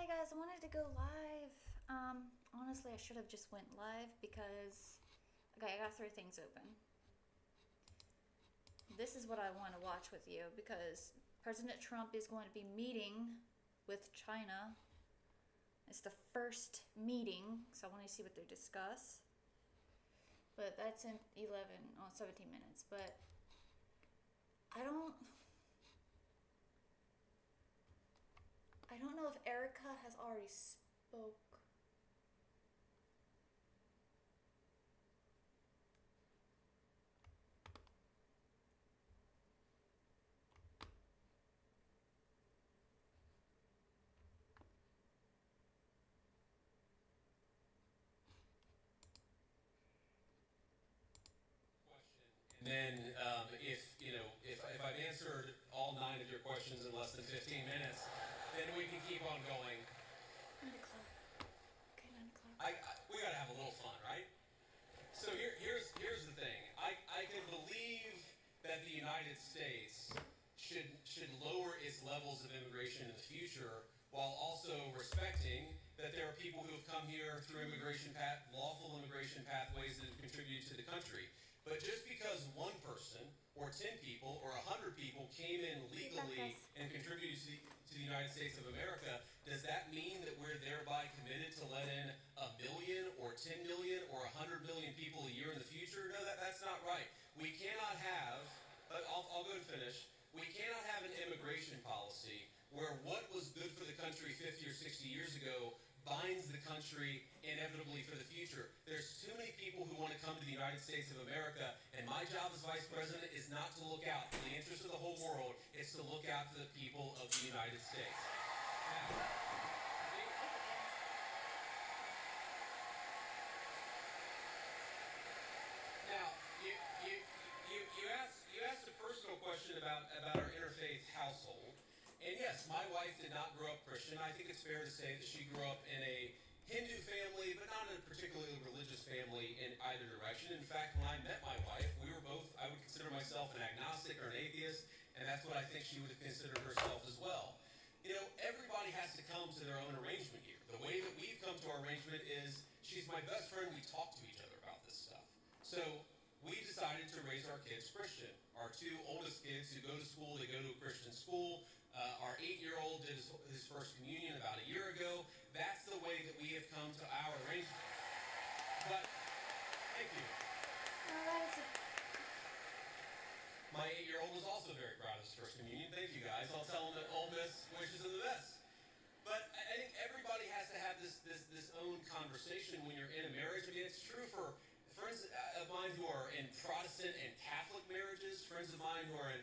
guys, I wanted to go live. Honestly, I should have just went live because, okay, I got three things open. This is what I want to watch with you because President Trump is going to be meeting with China. It's the first meeting, so I want to see what they discuss. But that's in 17 minutes. But I don't know if Erica has already spoke. And then if I've answered all 9 of your questions in less than 15 minutes, then we can keep on going. 9 o'clock. Okay, 9 o'clock. We gotta have a little fun, right? So here's the thing. I can believe that the United States should lower its levels of immigration in the future, while also respecting that there are people who have come here through lawful immigration pathways that have contributed to the country. But just because one person, or 10 people, or 100 people came in legally and contributed to the United States of America, does that mean that we're thereby committed to let in 1 million, or 10 million, or 100 million people a year in the future? No, that's not right. We cannot have, I'll go and finish, we cannot have an immigration policy where what was good for the country 50 or 60 years ago binds the country inevitably for the future. There's too many people who want to come to the United States of America, and my job as Vice President is not to look out for the interest of the whole world, it's to look out for the people of the United States. Now, you asked a personal question about our interfaith household. And yes, my wife did not grow up Christian. I think it's fair to say that she grew up in a Hindu family, but not in a particularly religious family in either direction. In fact, when I met my wife, we were both, I would consider myself an agnostic or an atheist, and that's what I think she would have considered herself as well. You know, everybody has to come to their own arrangement here. The way that we've come to our arrangement is she's my best friend. We talk to each other about this stuff. So we decided to raise our kids Christian. Our 2 oldest kids who go to school, they go to a Christian school. Our 8-year-old did his first communion about a year ago. That's the way that we have come to our arrangement. But, thank you. My 8-year-old was also very proud of his first communion. Thank you, guys. I'll tell him that Ole Miss wishes him the best. But I think everybody has to have this own conversation when you're in a marriage. I mean, it's true for friends of mine who are in Protestant and Catholic marriages, friends of mine who are in,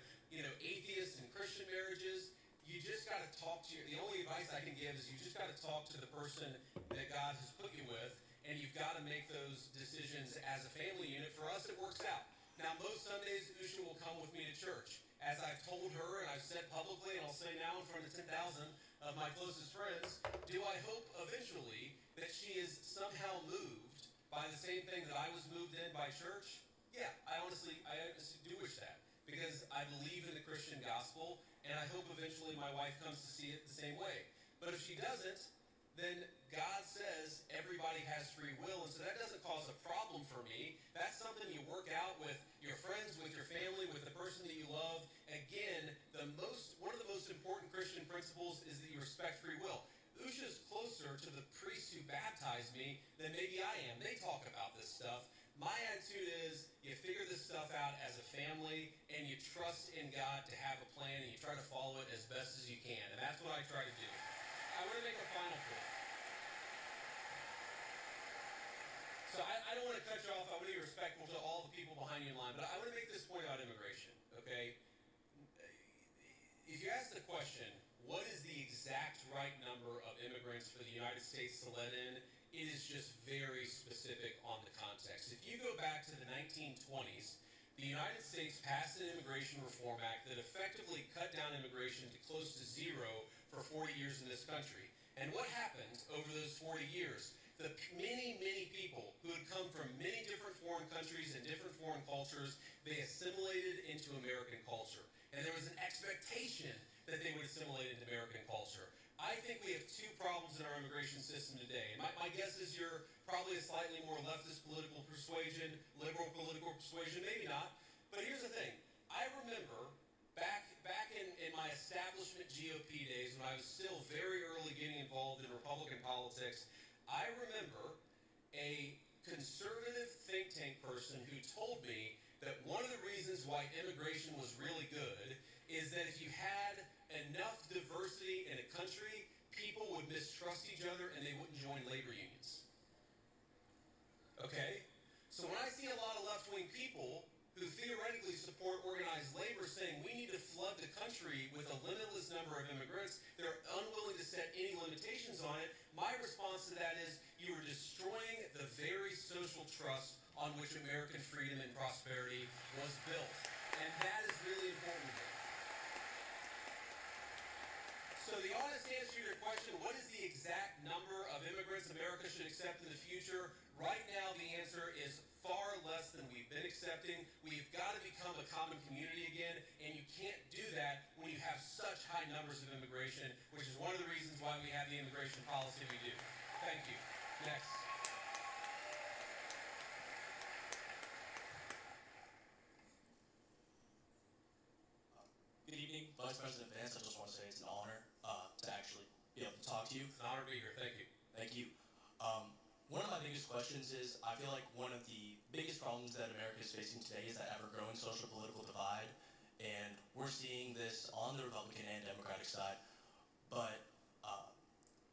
atheist and Christian marriages. You just got to talk to the only advice I can give is you just got to talk to the person that God has put you with, and you've got to make those decisions as a family unit. For us, it works out. Now, most Sundays, Usha will come with me to church. As I've told her, and I've said publicly, and I'll say now in front of 10,000 of my closest friends, do I hope eventually that she is somehow moved by the same thing that I was moved in by church? Yeah, I honestly do wish that, because I believe in the Christian gospel, and I hope eventually my wife comes to see it the same way. But if she doesn't, then God says everybody has free will, and so that doesn't cause a problem for me. That's something you work out with your friends, with your family, with the person that you love. Again, one of the most important Christian principles is that you respect free will. Usha's closer to the priest who baptized me than maybe I am. They talk about this stuff. My attitude is you figure this stuff out as a family, and you trust in God to have a plan, and you try to follow it as best as you can. And that's what I try to do. I want to make a final point. So I don't want to cut you off. I want to be respectful to all the people behind you in line, but I want to make this point about immigration, okay? If you ask the question, what is the exact right number of immigrants for the United States to let in, it is just very specific on the context. If you go back to the 1920s, the United States passed an Immigration Reform Act that effectively cut down immigration to close to zero for 40 years in this country. And what happened over those 40 years? The many people who had come from many different foreign countries and different foreign cultures, they assimilated into American culture. And there was an expectation that they would assimilate into American culture. I think we have two problems in our immigration system today. My guess is you're probably a slightly more leftist political persuasion, liberal political persuasion, maybe not. But here's the thing. I remember back in my establishment GOP days when I was still very early getting involved in Republican politics, I remember a conservative think tank person who told me that one of the reasons why immigration was really good is that if you had enough diversity in a country, people would mistrust each other and they wouldn't join labor unions. Okay? So when I see a lot of left-wing people who theoretically support organized labor saying we need to flood the country with a limitless number of immigrants, they're unwilling to set any limitations on it, my response to that is you are destroying the very social trust on which American freedom and prosperity was built. And that is really important. So the honest answer to your question, what is the exact number of immigrants America should accept in the future? Right now, the answer is far less than we've been accepting. We've got to become a common community again, and you can't do that when you have such high numbers of immigration, which is one of the reasons why we have the immigration policy we do. Thank you. Next. Good evening, Vice President Vance. I just want to say it's an honor to actually be able to talk to you. It's an honor to be here. Thank you. Thank you. One of my biggest questions is, I feel like one of the biggest problems that America is facing today is that ever-growing social political divide, and we're seeing this on the Republican and Democratic side, but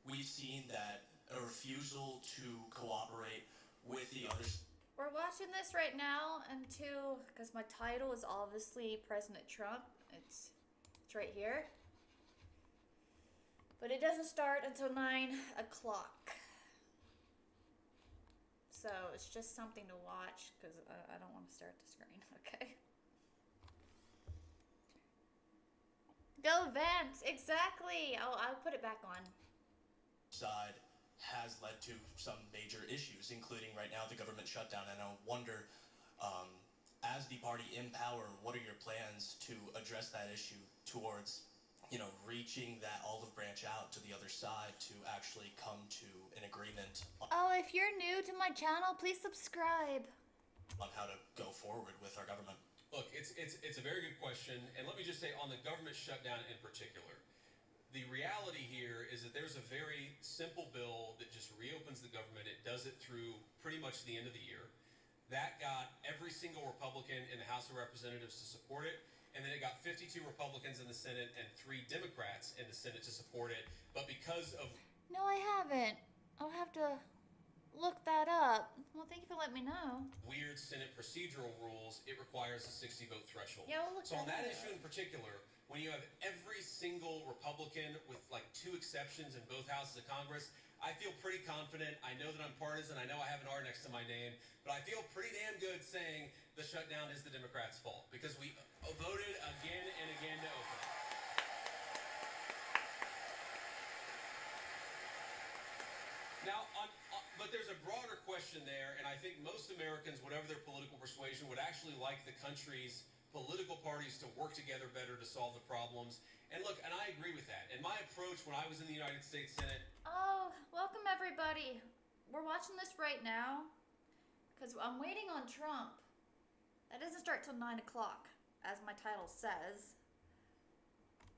we've seen that a refusal to cooperate with the others. We're watching this right now until, because my title is obviously President Trump. It's right here. But it doesn't start until 9 o'clock. So it's just something to watch because I don't want to start the screen. Okay. Go Vance, exactly. I'll put it back on. Side has led to some major issues, including right now the government shutdown. And I wonder, as the party in power, what are your plans to address that issue towards, reaching that olive branch out to the other side to actually come to an agreement Oh, if you're new to my channel, please subscribe. on how to go forward with our government? Look, it's a very good question, and let me just say on the government shutdown in particular, the reality here is that there's a very simple bill that just reopens the government. It does it through pretty much the end of the year. That got every single Republican in the House of Representatives to support it, and then it got 52 Republicans in the Senate and 3 Democrats in the Senate to support it. But because of No, I haven't. I'll have to look that up. Well, thank you for letting me know. weird Senate procedural rules, it requires a 60-vote threshold. Yeah, we'll look So on that up. issue in particular, when you have every single Republican with like 2 exceptions in both houses of Congress, I feel pretty confident. I know that I'm partisan. I know I have an R next to my name, but I feel pretty damn good saying the shutdown is the Democrats' fault because we voted again and again to open it. Now, but there's a broader question there, and I think most Americans, whatever their political persuasion, would actually like the country's political parties to work together better to solve the problems. And look, and I agree with that. And my approach when I was in the United States Senate. Oh, welcome everybody. We're watching this right now because I'm waiting on Trump. That doesn't start till 9 o'clock, as my title says.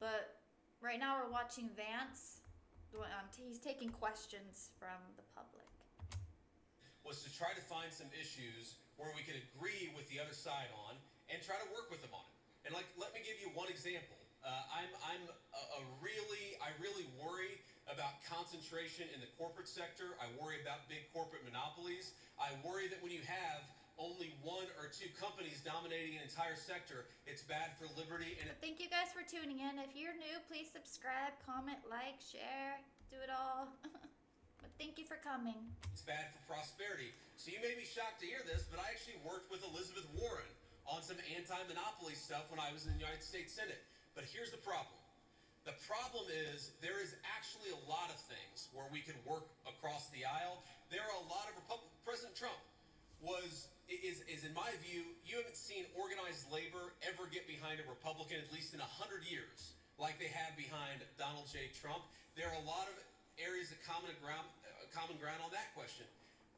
But right now we're watching Vance. He's taking questions from the public. Was to try to find some issues where we could agree with the other side on and try to work with them on it. And like, let me give you one example. I really worry about concentration in the corporate sector. I worry about big corporate monopolies. I worry that when you have only 1 or 2 companies dominating an entire sector, it's bad for liberty. And But thank you guys for tuning in. If you're new, please subscribe, comment, like, share, do it all. But thank you for coming. it's bad for prosperity. So you may be shocked to hear this, but I actually worked with Elizabeth Warren on some anti-monopoly stuff when I was in the United States Senate. But here's the problem. The problem is there is actually a lot of things where we can work across the aisle. There are a lot of President Trump is in my view, you haven't seen organized labor ever get behind a Republican at least in 100 years like they have behind Donald J. Trump. There are a lot of areas of common ground on that question.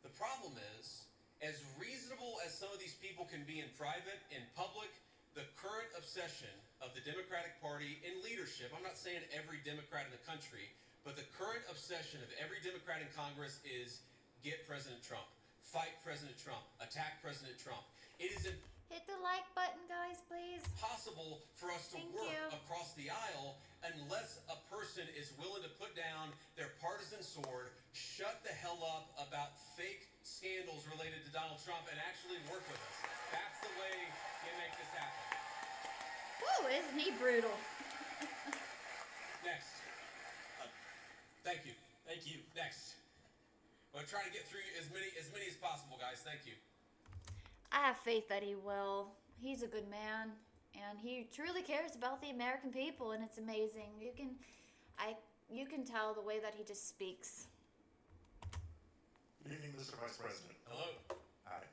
The problem is, as reasonable as some of these people can be in private, in public, the current obsession of the Democratic Party in leadership, I'm not saying every Democrat in the country, but the current obsession of every Democrat in Congress is get President Trump, fight President Trump, attack President Trump. It is Hit the like button, guys, please. impossible for us to Thank work you. across the aisle unless a person is willing to put down their partisan sword, shut the hell up about fake scandals related to Donald Trump, and actually work with us. That's the way you make this happen. Woo, isn't he brutal? Next. Thank you. Thank you. Next. We'll try to get through as many as possible, guys. Thank you. I have faith that he will. He's a good man, and he truly cares about the American people, and it's amazing. You can tell the way that he just speaks. Good evening, Mr. Vice President. Hello. Hi.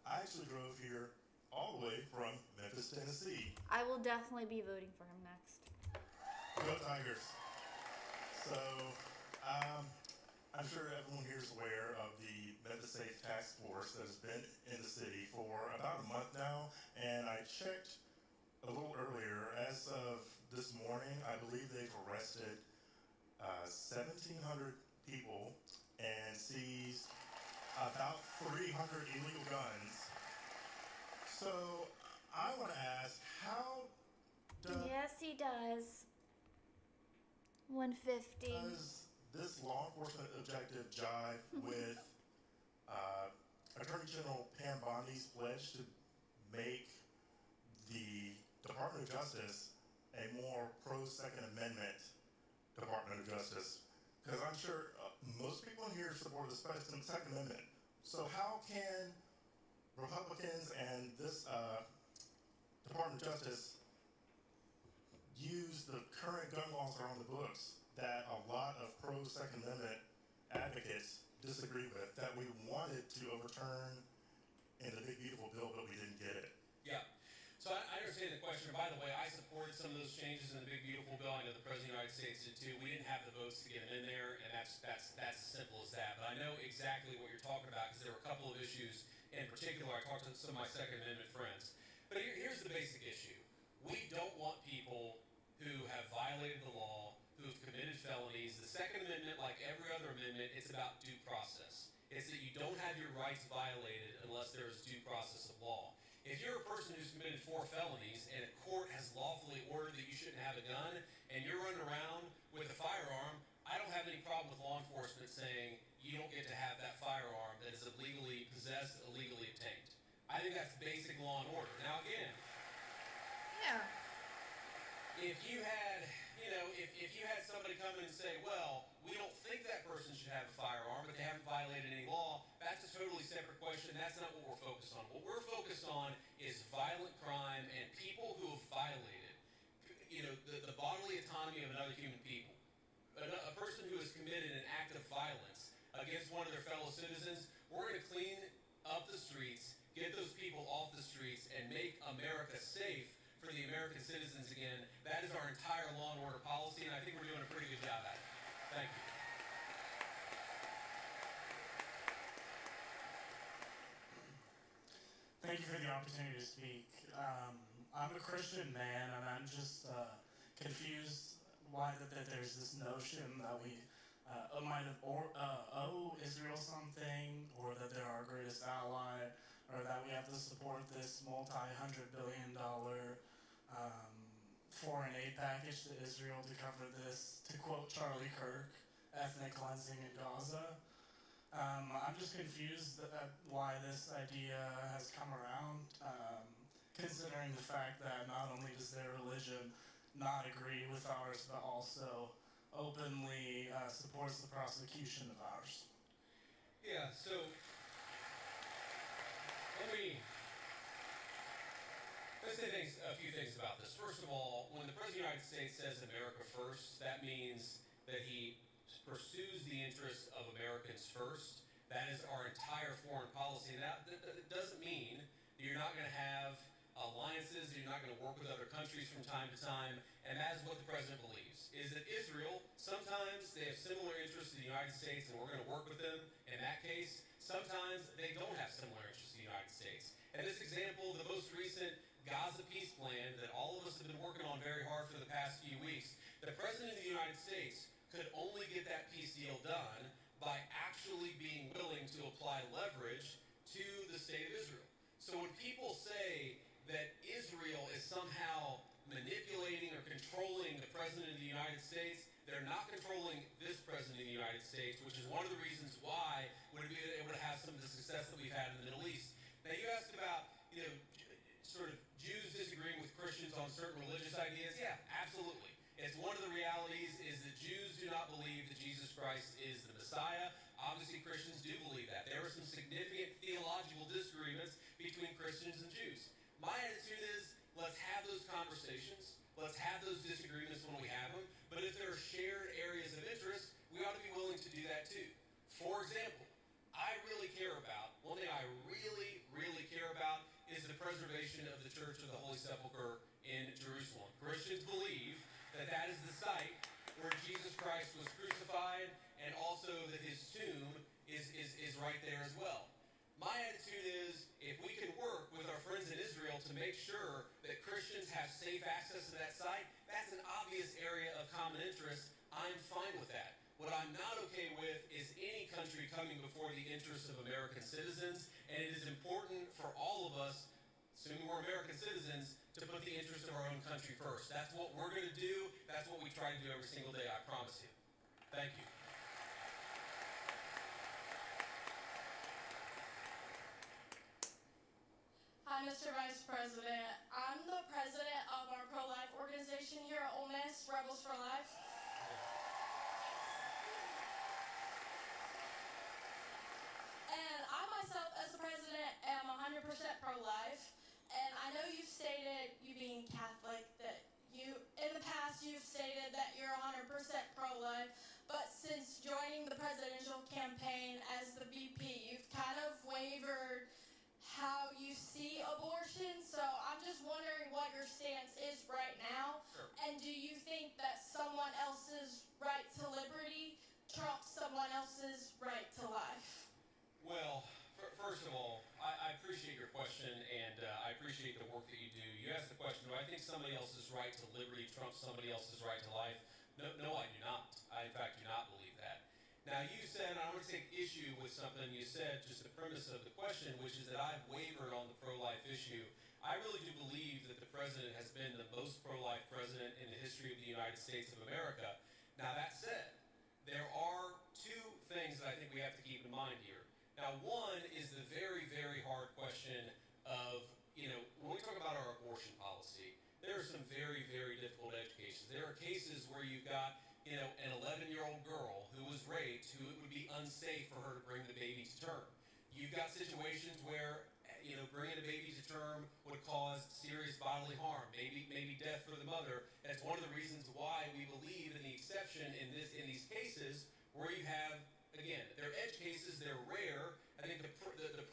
I actually drove here all the way from Memphis, Tennessee. I will definitely be voting for him next. Go Tigers. So, I'm sure everyone here is aware of the Memphis Safe Task Force that has been in the city for about a month now, and I checked a little earlier. As of this morning, I believe they've arrested 1,700 people and seized about 300 illegal guns. So, I want to ask, how Yes, he does. 150. does this law enforcement objective jive with Attorney General Pam Bondi's pledge to make the Department of Justice a more pro-Second Amendment Department of Justice? Because I'm sure most people in here support the Second Amendment. So how can Republicans and this Department of Justice use the current gun laws that are on the books that a lot of pro-Second Amendment advocates disagree with, that we wanted to overturn in the Big Beautiful Bill, but we didn't get it? Yeah. So I understand the question. By the way, I supported some of those changes in the Big Beautiful Bill. I know the President of the United States did too. We didn't have the votes to get them in there, and that's as simple as that. But I know exactly what you're talking about because there were a couple of issues in particular. I talked to some of my Second Amendment friends. But here's the basic issue. We don't want people who have violated the law, who have committed felonies. The Second Amendment, like every other amendment, it's about due process. It's that you don't have your rights violated unless there is due process of law. If you're a person who's committed 4 felonies and a court has lawfully ordered that you shouldn't have a gun and you're running around with a firearm, I don't have any problem with law enforcement saying you don't get to have that firearm that is illegally possessed, illegally obtained. I think that's basic law and order. Now again, Yeah. if you had, if you had somebody come in and say, well, we don't think that person should have a firearm, but they haven't violated any law, that's a totally separate question. That's not what we're focused on. What we're focused on is violent crime and people who have violated, the bodily autonomy of another human people. A person who has committed an act of violence against one of their fellow citizens, we're going to clean up the streets, get those people off the streets, and make America safe for the American citizens again. That is our entire law and order policy, and I think we're doing a pretty good job at it. Thank you. Thank you for the opportunity to speak. I'm a Christian man, and I'm just confused why that there's this notion that we might owe Israel something, or that they're our greatest ally, or that we have to support this multi-hundred-billion-dollar foreign aid package to Israel to cover this, to quote Charlie Kirk, ethnic cleansing in Gaza. I'm just confused at why this idea has come around, considering the fact that not only does their religion not agree with ours, but also openly supports the prosecution of ours. Yeah, so let's say a few things about this. First of all, when the President of the United States says America first, that means that he pursues the interests of Americans first. That is our entire foreign policy. Now, that doesn't mean that you're not going to have alliances, that you're not going to work with other countries from time to time, and that is what the President believes, is that Israel, sometimes they United States and we're going to work with them in that case, sometimes they don't have similar interests in the United States. And this example, the most recent Gaza peace plan that all of us have been working on very hard for the past few weeks, the President of the United States could only get that peace deal done by actually being willing to apply leverage to the state of Israel. So when people say that Israel is somehow manipulating or controlling the President of the United States, they're not controlling this President of the United States, which is one of the reasons why we're able to have some of the success that we've had in the Middle East. Now you asked about, sort of Jews disagreeing with Christians on certain religious ideas. Yeah, absolutely. It's one of the realities is that Jews do not believe that Jesus Christ is the Messiah. Obviously, Christians do believe that. There are some significant theological disagreements between Christians and Jews. My attitude is, let's have those conversations. Let's have those disagreements when we have them. But if there are shared areas of interest, we ought to be willing to do that too. For example, one thing I really, really care about is the preservation of the Church of the Holy Sepulchre in Jerusalem. Christians believe that that is the site where Jesus Christ was crucified, and also that his tomb is right there as well. My attitude is, if we can work with our friends in Israel to make sure that Christians have safe access to that site, that's an obvious area of common interest. I'm fine with that. What I'm not okay with is any country coming before the interests of American citizens, and it is important for all of us, assuming we're American citizens, to put the interest of our own country first. That's what we're going to do. That's what we try to do every single day, I promise you. Thank you. Hi, Mr. Vice President. I'm the president of our pro-life organization here at Ole Miss, Rebels for Life. And I myself, as the president, am 100% pro-life. And I know you've stated, you being Catholic, that in the past, you've stated that you're 100% pro-life. But since joining the presidential campaign as the VP, you've kind of wavered how you see abortion. So I'm just wondering what your stance is right now. Sure. And do you think that someone else's right to liberty trumps someone else's right to life? Well, first of all, I appreciate your question, and I appreciate the work that you do. You asked the question, do I think somebody else's right to liberty trumps somebody else's right to life? No, I do not. I, in fact, do not believe that. Now, you said, and I want to take issue with something you said, just the premise of the question, which is that I've wavered on the pro-life issue. I really do believe that the president has been the most pro-life president in the history of the United States of America. Now, that said, there are two things that I think we have to keep in mind here. Now, one is the very, very hard question of, when we talk about our abortion policy, there are some very, very difficult edge cases. There are cases where you've got, an 11-year-old girl who was raped, who it would be unsafe for her to bring the baby to term. You've got situations where, bringing a baby to term would cause serious bodily harm, maybe death for the mother. That's one of the reasons why we believe in the exception in these cases where you have, again, they're edge cases, they're rare. I think the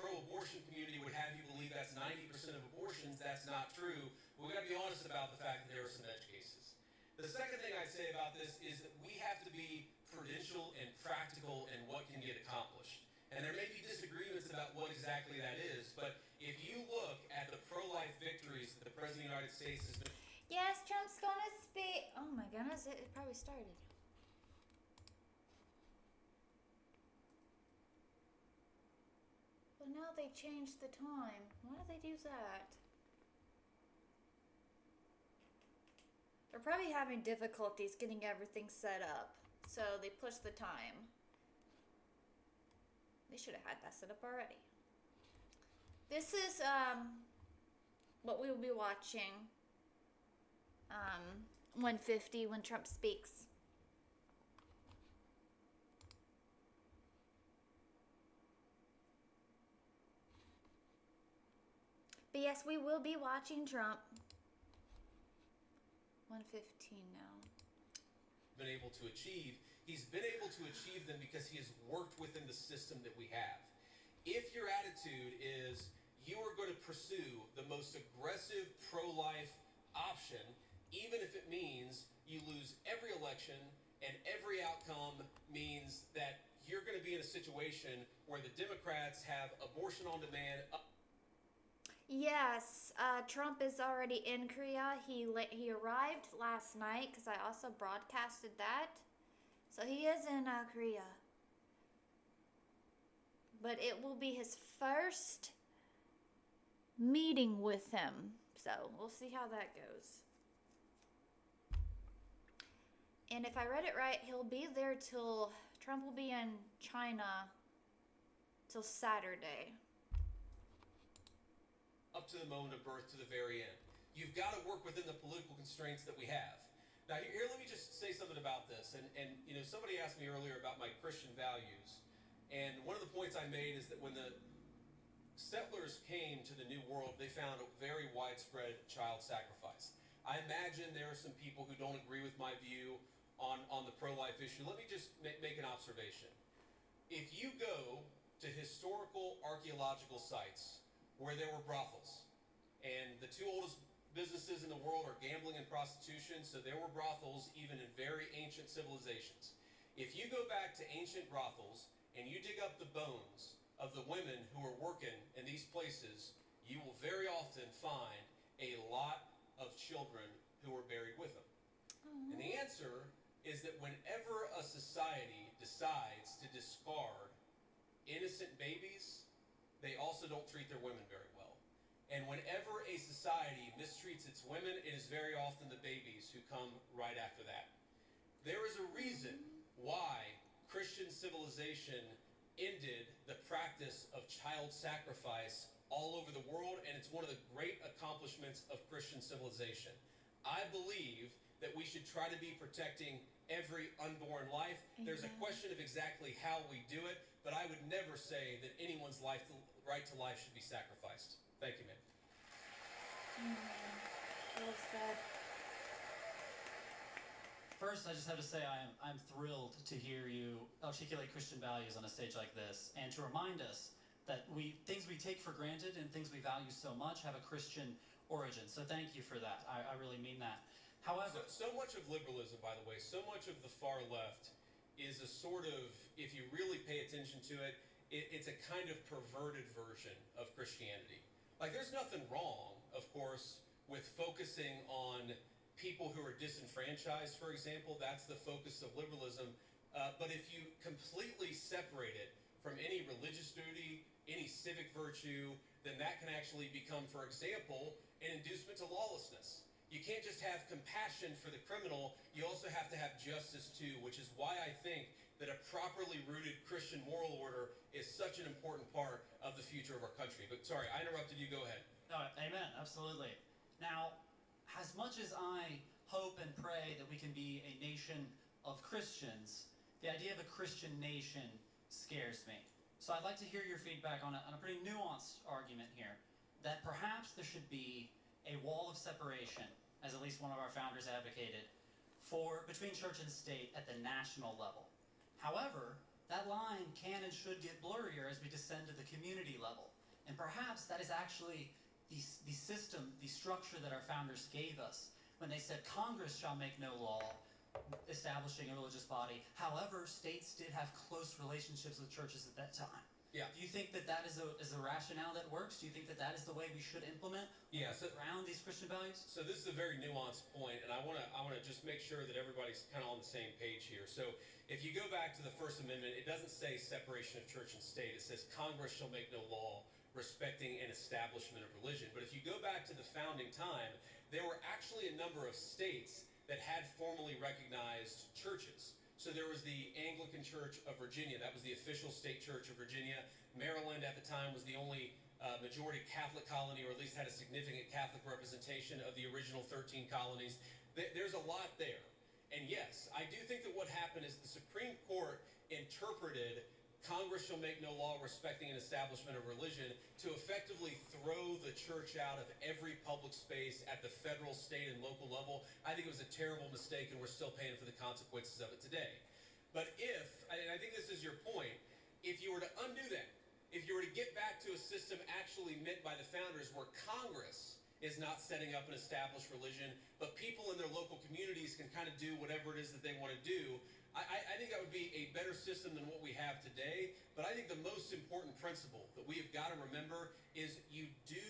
pro-abortion community would have you believe that's 90% of abortions. That's not true. We've got to be honest about the fact that there are some edge cases. The second thing I'd say about this is that we have to be prudential and practical in what can get accomplished. And there may be disagreements about what exactly that is, but if you look at the pro-life victories that the President of the United States has been... Yes, Trump's gonna speak. Oh my goodness, it probably started. Well, now they changed the time. Why did they do that? They're probably having difficulties getting everything set up, so they pushed the time. They should have had that set up already. This is what we will be watching 150 when Trump speaks. But yes, we will be watching Trump. 115 now. Been able to achieve. He's been able to achieve them because he has worked within the system that we have. If your attitude is you are going to pursue the most aggressive pro-life option, even if it means you lose every election And every outcome means that you're going to be in a situation where the Democrats have abortion on demand. Yes, Trump is already in Korea. He arrived last night because I also broadcasted that. So he is in Korea. But it will be his first meeting with him. So we'll see how that goes. And if I read it right, Trump will be in China till Saturday. Up to the moment of birth to the very end. You've got to work within the political constraints that we have. Now, here, let me just say something about this. And somebody asked me earlier about my Christian values. And one of the points I made is that when the settlers came to the New World, they found a very widespread child sacrifice. I imagine there are some people who don't agree with my view on the pro-life issue. Let me just make an observation. If you go to historical archaeological sites where there were brothels, and the two oldest businesses in the world are gambling and prostitution, so there were brothels even in very ancient civilizations. If you go back to ancient brothels and you dig up the bones of the women who were working in these places, you will very often find a lot of children who were buried with them. And the answer is that whenever a society decides to discard innocent babies, they also don't treat their women very well. And whenever a society mistreats its women, it is very often the babies who come right after that. There is a reason why Christian civilization ended the practice of child sacrifice all over the world, and it's one of the great accomplishments of Christian civilization. I believe that we should try to be protecting every unborn life. Amen. There's a question of exactly how we do it, but I would never say that anyone's right to life should be sacrificed. Thank you, man. Well said. First, I just have to say I'm thrilled to hear you articulate Christian values on a stage like this, and to remind us that things we take for granted and things we value so much have a Christian origin. So thank you for that. I really mean that. However, so much of liberalism, by the way, so much of the far left is a sort of, if you really pay attention to it, it's a kind of perverted version of Christianity. Like, there's nothing wrong, of course, with focusing on people who are disenfranchised, for example. That's the focus of liberalism. But if you completely separate it from any religious duty, any civic virtue, then that can actually become, for example, an inducement to lawlessness. You can't just have compassion for the criminal, you also have to have justice too, which is why I think that a properly rooted Christian moral order is such an important part of the future of our country. But sorry, I interrupted you, go ahead. No, amen, absolutely. Now, as much as I hope and pray that we can be a nation of Christians, the idea of a Christian nation scares me. So I'd like to hear your feedback on a pretty nuanced argument here, that perhaps there should be a wall of separation, as at least one of our founders advocated, between church and state at the national level. However, that line can and should get blurrier as we descend to the community level. And perhaps that is actually the system, the structure that our founders gave us when they said Congress shall make no law establishing a religious body. However, states did have close relationships with churches at that time. Yeah. Do you think that is a rationale that works? Do you think that is the way we should implement around these Christian values? So this is a very nuanced point, and I want to just make sure that everybody's kind of on the same page here. So if you go back to the First Amendment, it doesn't say separation of church and state. It says Congress shall make no law respecting an establishment of religion. But if you go back to the founding time, there were actually a number of states that had formally recognized churches. So there was the Anglican Church of Virginia. That was the official state church of Virginia. Maryland at the time was the only majority Catholic colony, or at least had a significant Catholic representation of the original 13 colonies. There's a lot there. And yes, I do think that what happened is the Supreme Court interpreted Congress shall make no law respecting an establishment of religion to effectively throw the church out of every public space at the federal, state, and local level. I think it was a terrible mistake, and we're still paying for the consequences of it today. But and I think this is your point, if you were to undo that, if you were to get back to a system actually meant by the founders where Congress is not setting up an established religion, but people in their local communities can kind of do whatever it is that they want to do. I think that would be a better system than what we have today, but I think the most important principle that we have got to remember is you do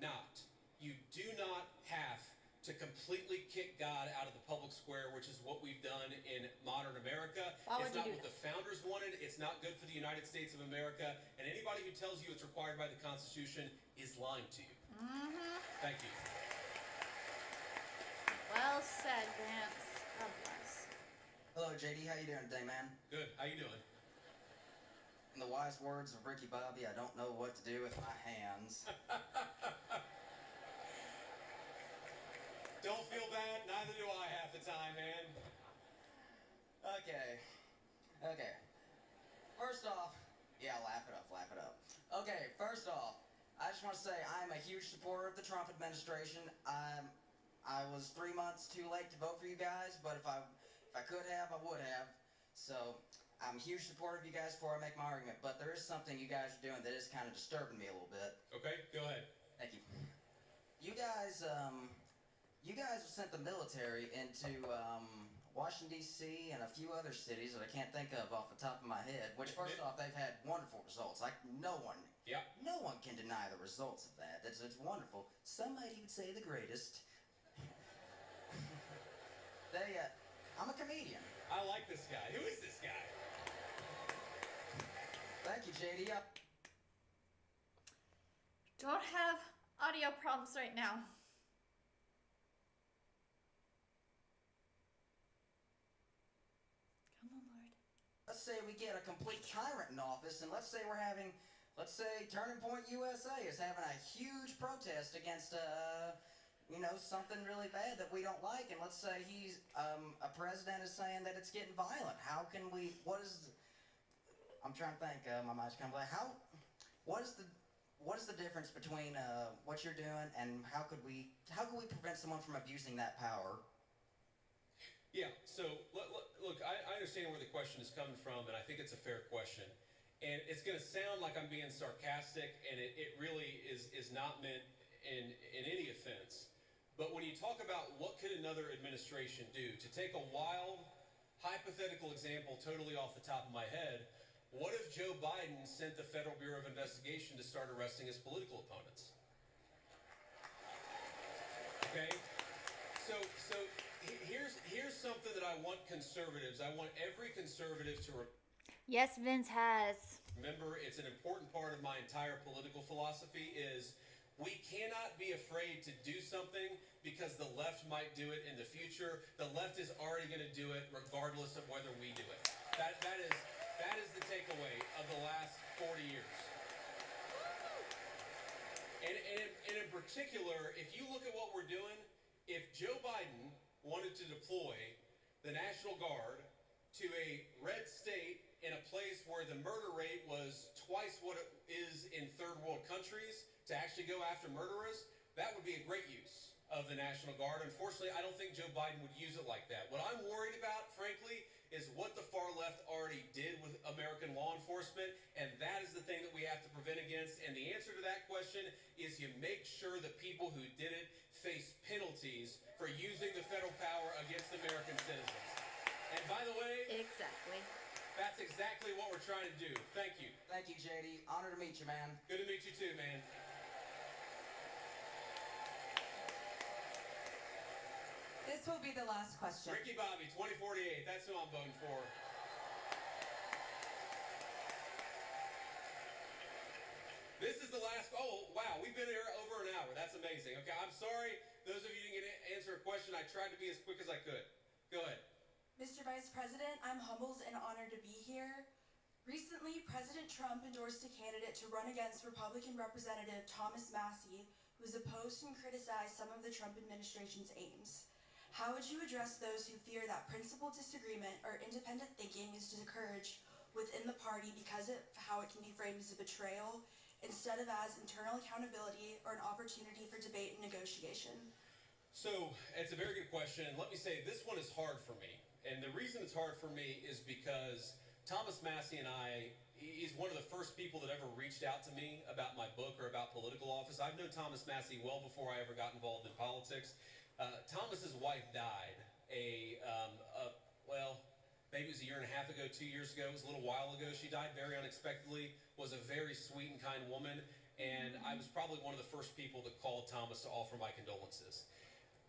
not have to completely kick God out of the public square, which is what we've done in modern America. Why would It's not you do what the founders wanted. It's not good for the United States of America. And anybody who tells you it's required by the Constitution is lying to you. Thank you. Well said, Vance. God bless. Hello, JD. How you doing today, man? Good. How you doing? In the wise words of Ricky Bobby, I don't know what to do with my hands. Don't feel bad. Neither do I half the time, man. Okay. First off, yeah, laugh it up. Okay, first off, I just want to say I'm a huge supporter of the Trump administration. I was 3 months too late to vote for you guys, but if I could have, I would have. So I'm a huge supporter of you guys before I make my argument. But there is something you guys are doing that is kind of disturbing me a little bit. Okay, go ahead. Thank you. You guys have sent the military into Washington, D.C. and a few other cities that I can't think of off the top of my head, which first off, they've had wonderful results. Like, no one can deny the results of that. It's wonderful. Some might even say the greatest. I'm a comedian. I like this guy. Who is this guy? Thank you, JD. Don't have audio problems right now. Come on, Lord. Let's say we get a complete tyrant in office, and let's say Turning Point USA is having a huge protest against something really bad that we don't like, and let's say a president is saying that it's getting violent. How can we? I'm trying to think. My mind's kind of blank. What is the difference between what you're doing and how could we prevent someone from abusing that power? Yeah, so look, I understand where the question is coming from, and I think it's a fair question. And it's going to sound like I'm being sarcastic, and it really is not meant in any offense. But when you talk about what could another administration do, to take a wild, hypothetical example totally off the top of my head, what if Joe Biden sent the Federal Bureau of Investigation to start arresting his political opponents? Okay? So here's something that I want conservatives, I want every conservative to Yes, Vince has. remember. It's an important part of my entire political philosophy is we cannot be afraid to do something because the left might do it in the future. The left is already going to do it regardless of whether we do it. That is the takeaway of the last 40 years. And in particular, if you look at what we're doing, if Joe Biden wanted to deploy the National Guard to a red state in a place where the murder rate was twice what it is in third world countries to actually go after murderers, that would be a great use of the National Guard. Unfortunately, I don't think Joe Biden would use it like that. What I'm worried about, frankly, is what the far left already did with American law enforcement, and that is the thing that we have to prevent against. And the answer to that question is you make sure the people who did it face penalties for using the federal power against American citizens. And by the way, Exactly. that's exactly what we're trying to do. Thank you. Thank you, JD. Honor to meet you, man. Good to meet you too, man. This will be the last question. Ricky Bobby, 2048. That's who I'm voting for. This is the last. Oh, wow. We've been here over an hour. That's amazing. Okay, I'm sorry. Those of you who didn't get to answer a question, I tried to be as quick as I could. Go ahead. Mr. Vice President, I'm humbled and honored to be here. Recently, President Trump endorsed a candidate to run against Republican Representative Thomas Massie, who has opposed and criticized some of the Trump administration's aims. How would you address those who fear that principled disagreement or independent thinking is discouraged within the party because of how it can be framed as a betrayal, instead of as internal accountability or an opportunity for debate and negotiation? So, it's a very good question. And let me say, this one is hard for me. And the reason it's hard for me is because Thomas Massie and I, he's one of the first people that ever reached out to me about my book or about political office. I've known Thomas Massey well before I ever got involved in politics. Thomas's wife died maybe it was a year and a half ago, 2 years ago. It was a little while ago. She died very unexpectedly, was a very sweet and kind woman, and I was probably one of the first people that called Thomas to offer my condolences.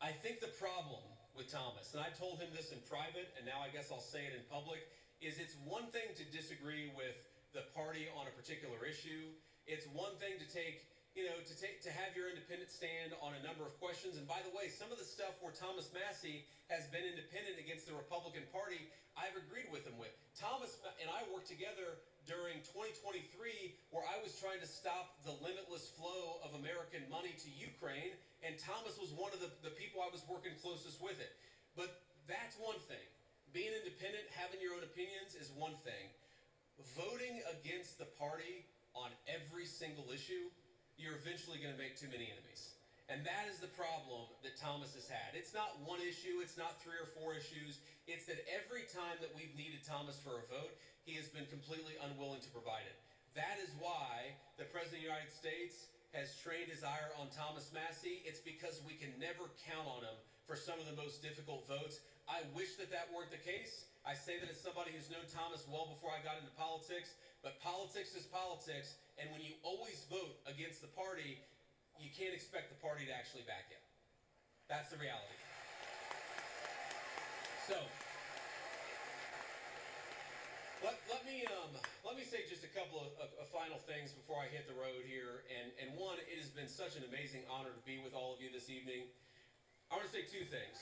I think the problem with Thomas, and I told him this in private, and now I guess I'll say it in public, is it's one thing to disagree with the party on a particular issue. It's one thing to to have your independent stand on a number of questions. And by the way, some of the stuff where Thomas Massey has been independent against the Republican Party, I've agreed with him with. Thomas and I worked together during 2023 where I was trying to stop the limitless flow of American money to Ukraine, and Thomas was one of the people I was working closest with it. But that's one thing. Being independent, having your own opinions is one thing. Voting against the party on every single issue, you're eventually going to make too many enemies. And that is the problem that Thomas has had. It's not one issue, it's not 3 or 4 issues. It's that every time that we've needed Thomas for a vote, he has been completely unwilling to provide it. That is why the President of the United States has trained his ire on Thomas Massey. It's because we can never count on him for some of the most difficult votes. I wish that weren't the case. I say that as somebody who's known Thomas well before I got into politics, but politics is politics, and when you always vote against the party, you can't expect the party to actually back you. That's the reality. So, let me say just a couple of final things before I hit the road here. And one, it has been such an amazing honor to be with all of you this evening. I want to say 2 things.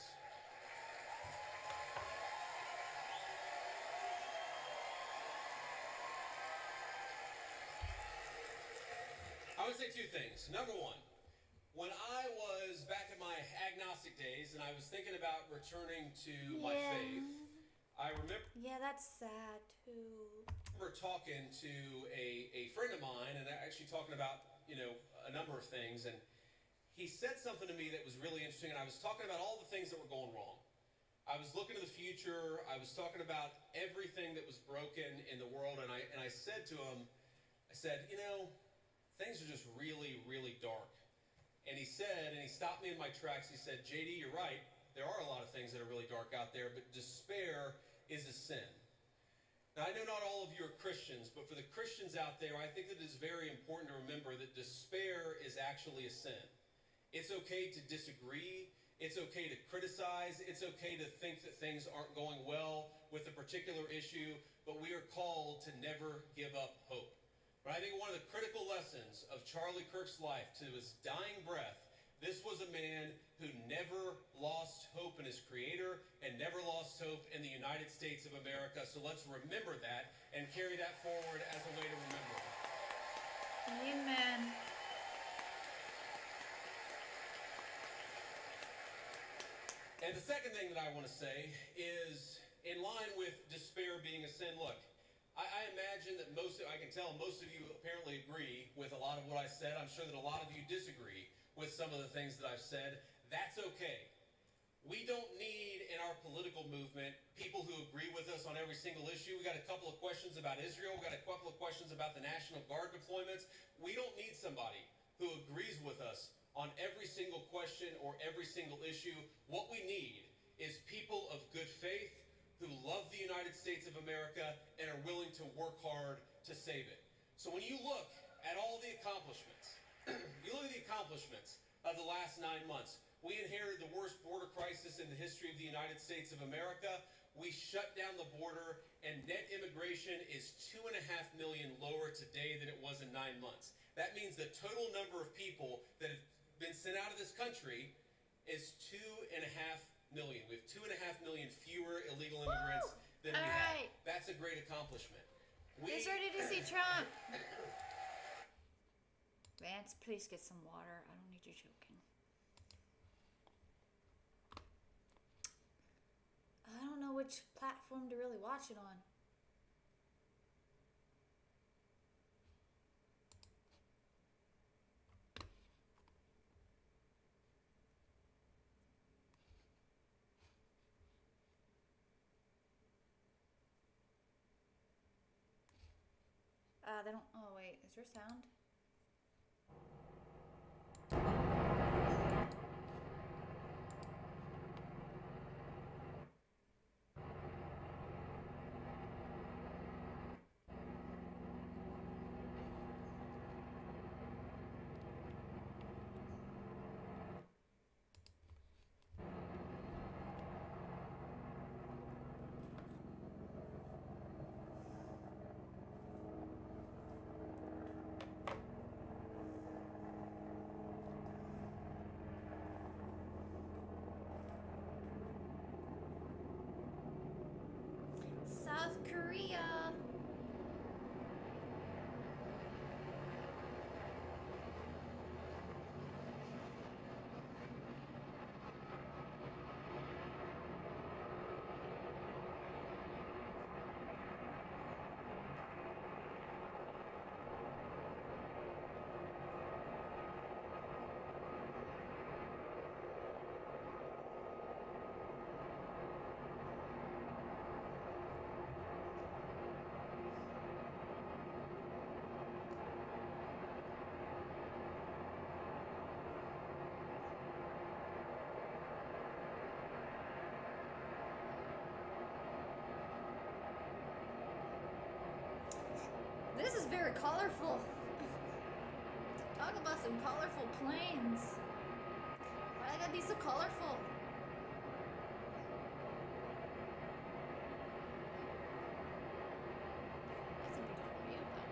I would say 2 things. Number one, when I was back in my agnostic days and I was thinking about returning to my faith, I remember... Yeah, that's sad too. I remember talking to a friend of mine and actually talking about, a number of things, and he said something to me that was really interesting, and I was talking about all the things that were going wrong. I was looking to the future. I was talking about everything that was broken in the world, and I said to him, things are just really, really dark. And he stopped me in my tracks. He said, JD, you're right. There are a lot of things that are really dark out there, but despair is a sin. Now, I know not all of you are Christians, but for the Christians out there, I think that it is very important to remember that despair is actually a sin. It's okay to disagree. It's okay to criticize. It's okay to think that things aren't going well with a particular issue, but we are called to never give up hope. But I think one of the critical lessons of Charlie Kirk's life to his dying breath, this was a man who never lost hope in his Creator and never lost hope in the United States of America. So let's remember that and carry that forward as a way to remember. Amen. And the second thing that I want to say is, in line with despair being a sin, look, I imagine that most of you apparently agree with a lot of what I said. I'm sure that a lot of you disagree with some of the things that I've said. That's okay. We don't need, in our political movement, people who agree with us on every single issue. We got a couple of questions about Israel. We got a couple of questions about the National Guard deployments. We don't need somebody who agrees with us on every single question or every single issue. What we need is people of good faith who love the United States of America and are willing to work hard to save it. So when you look at all the accomplishments, of the last 9 months, we inherited the worst border crisis in the history of the United States of America. We shut down the border, and net immigration is 2.5 million lower today than it was in 9 months. That means the total number of people that have been sent out of this country is 2.5 million. We have 2.5 million fewer illegal immigrants than we had. That's a great accomplishment. Who's ready to see Trump? Vance, please get some water. I don't need you choking. I don't know which platform to really watch it on. They don't. Oh wait, is there sound? South Korea. This is very colorful. Talk about some colorful planes. Why they gotta be so colorful? That's a beautiful view, though.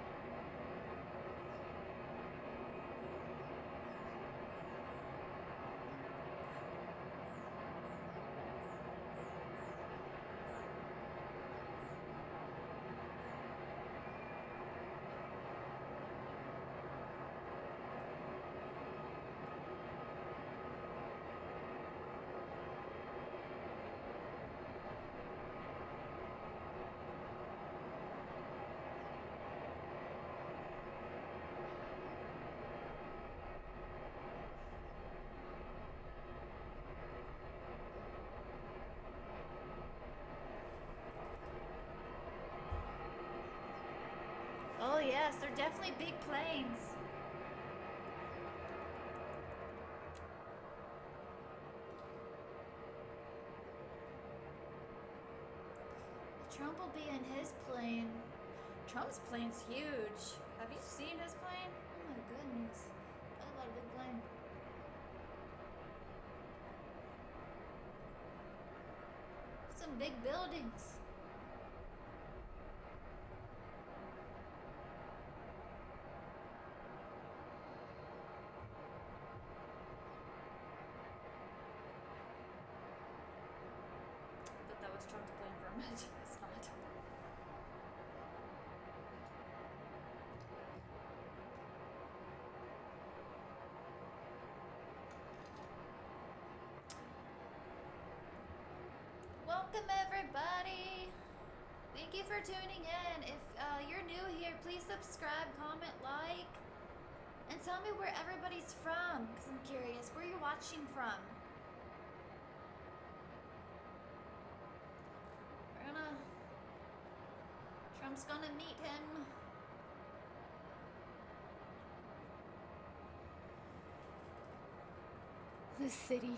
Oh yes, they're definitely big planes. Trump will be in his plane. Trump's plane's huge. Have you seen his plane? Oh my goodness. Talk about a big plane. Some big buildings. But that was Trump's plane for a minute. It's not. Welcome everybody. Thank you for tuning in. If you're new here, please subscribe, comment, like, and tell me where everybody's from, because I'm curious. Where are you watching from? Trump's gonna meet him. The city.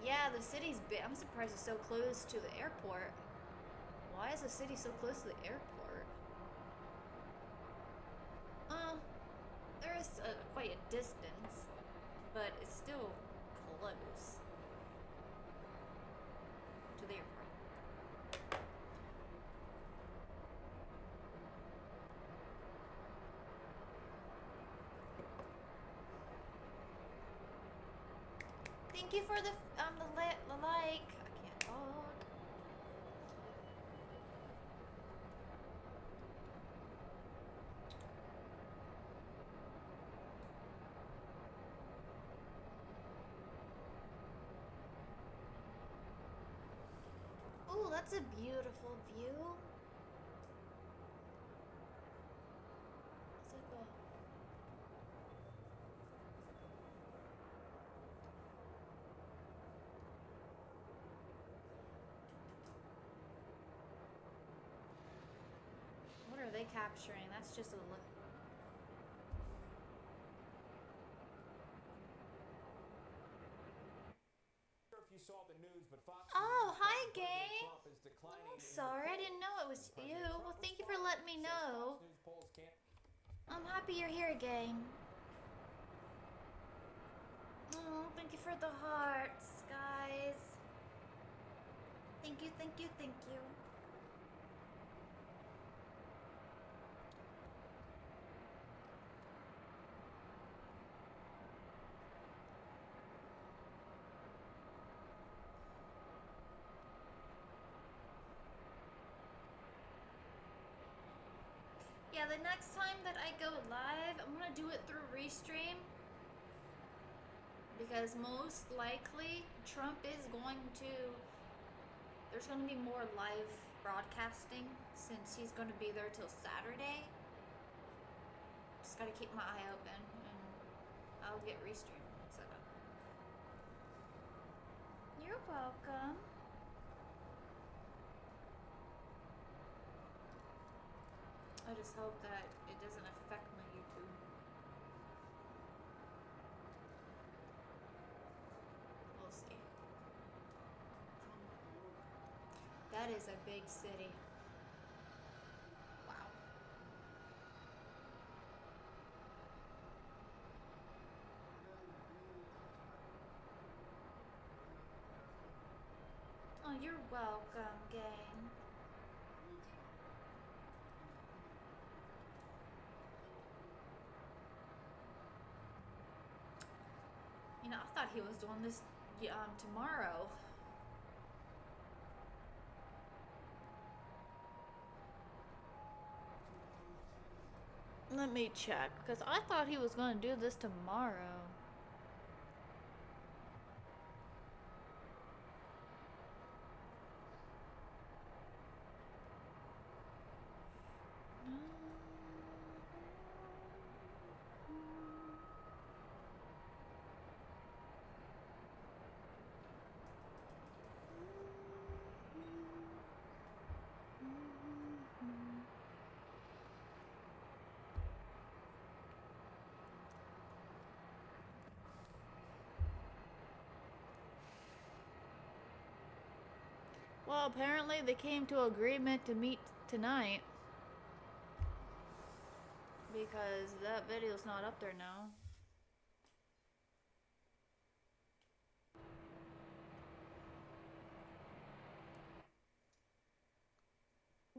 Yeah, the city's big. I'm surprised it's so close to the airport. Why is the city so close to the airport? There is quite a distance, but it's still close to the airport. Thank you for the like. I can't talk. Oh, that's a beautiful view. It's like a capturing. That's just a look. If you saw the news, but Fox Oh, News hi, reported President gang. Trump is declining I'm in the sorry, I polls. didn't know it was you. President Trump Well, thank you for letting me says know. Fox News polls can't. I'm happy you're here, gang. Oh, thank you for the hearts, guys. Thank you, thank you, thank you. Yeah, the next time that I go live, I'm gonna do it through Restream. Because most likely, Trump is going to... There's gonna be more live broadcasting since he's gonna be there till Saturday. Just gotta keep my eye open and I'll get Restream set up. You're welcome. I just hope that it doesn't affect my YouTube. We'll see. That is a big city. Wow. Oh, you're welcome, gang. You know, I thought he was doing this tomorrow. Let me check, because I thought he was going to do this tomorrow. Well, apparently they came to agreement to meet tonight. Because that video's not up there now.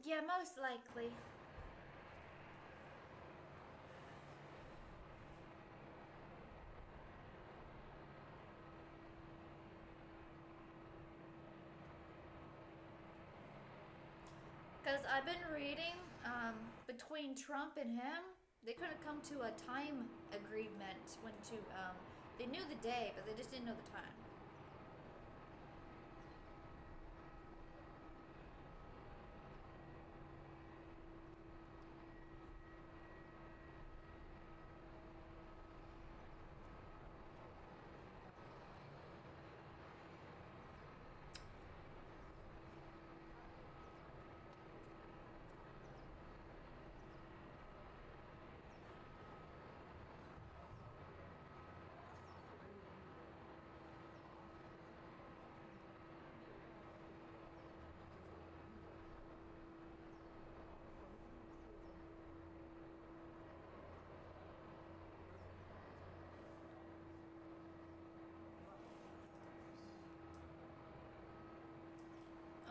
Yeah, most likely. Because I've been reading, between Trump and him, they couldn't come to a time agreement when to, they knew the day, but they just didn't know the time.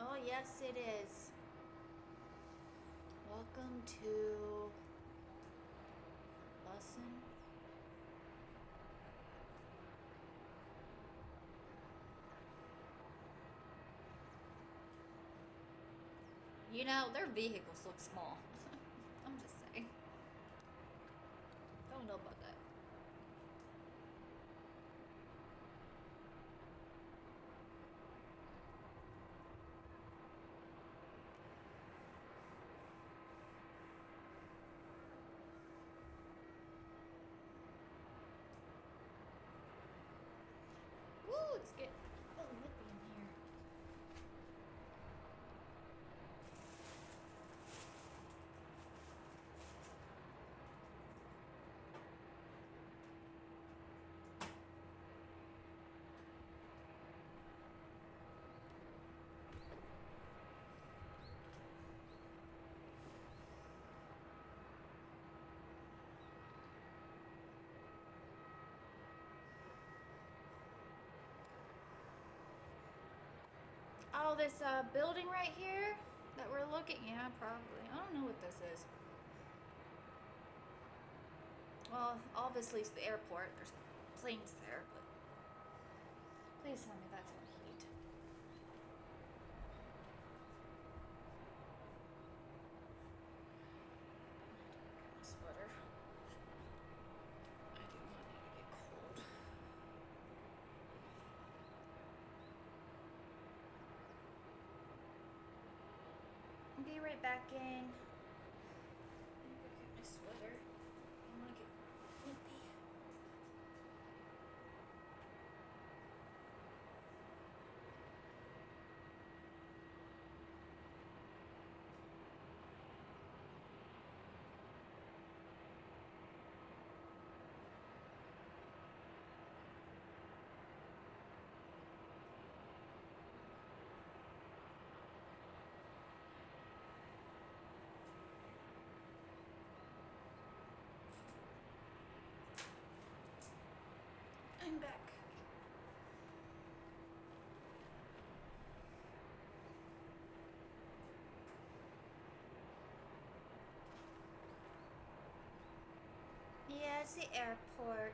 Oh, yes, it is. Welcome to Bussin'. You know, their vehicles look small. I'm just saying. Don't know about that. Woo, it's getting really nippy in here. all this building right here that we're looking? Yeah, probably. I don't know what this is. Well, obviously it's the airport. There's planes there, but please tell me that's not heat. My sweater. I do not need to get cold. I'll be right back, gang. Let me go get my sweater. I want to get nippy. I'm back. Yeah, it's the airport.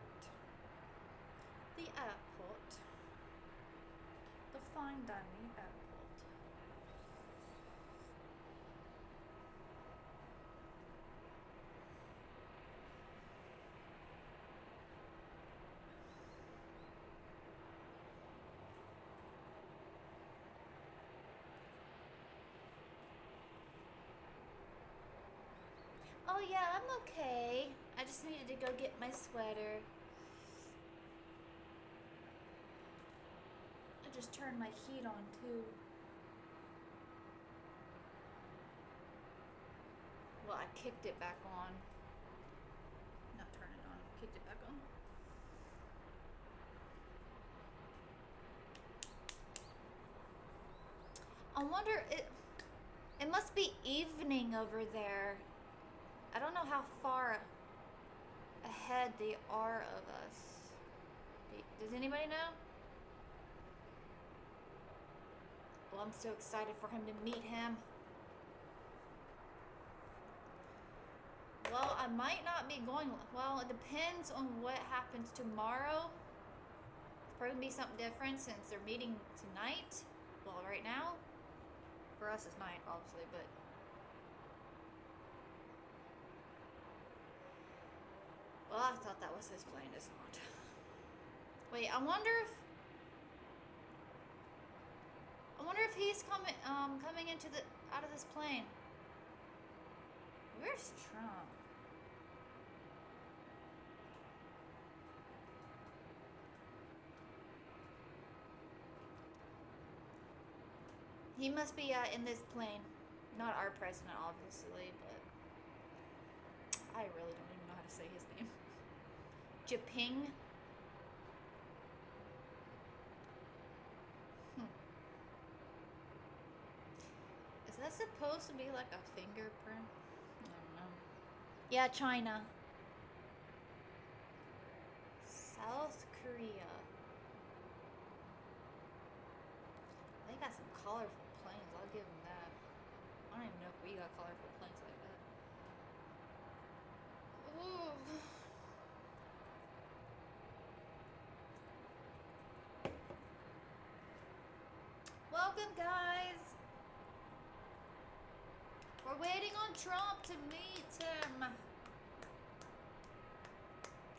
The airport. The fine dining airport. Oh yeah, I'm okay. I just needed to go get my sweater. I just turned my heat on too. Well, I kicked it back on. Not turn it on, kicked it back on. I wonder, it must be evening over there. I don't know how far ahead they are of us. Does anybody know? Well, I'm so excited for him to meet him. Well, I might not be going. Well, it depends on what happens tomorrow. It's probably gonna be something different since they're meeting tonight. Well, right now. For us, it's night, obviously, but. Well, I thought that was his plane. It's not. Wait, I wonder if he's coming into the out of this plane. Where's Trump? He must be in this plane. Not our president, obviously, but I really don't even know how to say his name. Japing. Is that supposed to be like a fingerprint? I don't know. Yeah, China. South Korea. They got some colorful planes, I'll give them that. I don't even know if we got colorful planes like that. Ooh. Welcome, guys. We're waiting on Trump to meet him.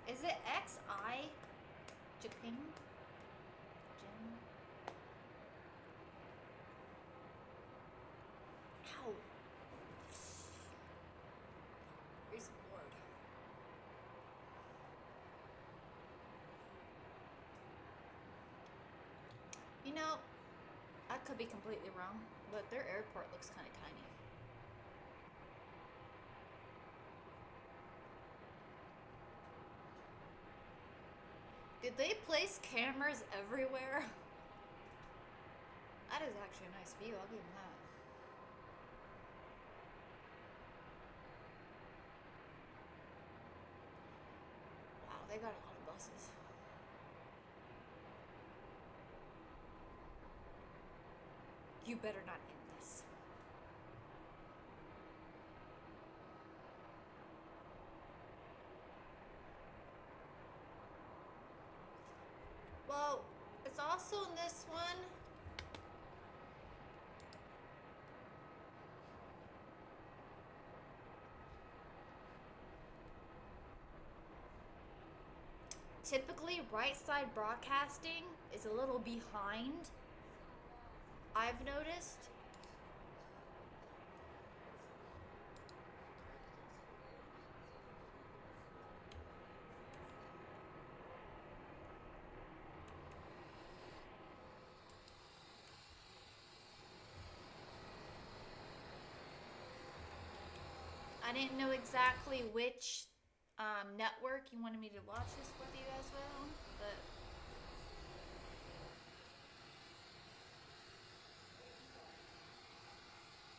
Is it XI? Japing? Ow. Praise the Lord. You know, I could be completely wrong, but their airport looks kind of tiny. Did they place cameras everywhere? That is actually a nice view, I'll give them that. Wow, they got a lot of buses. You better not end this. Well, it's also in this one. Typically, right side broadcasting is a little behind, I've noticed. I didn't know exactly which network you wanted me to watch this with you as well, but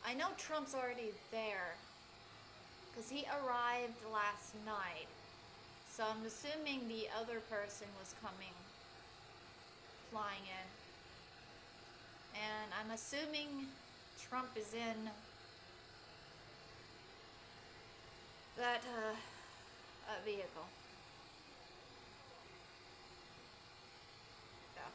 I know Trump's already there because he arrived last night, so I'm assuming the other person was coming, flying in, and I'm assuming Trump is in that vehicle. Yeah.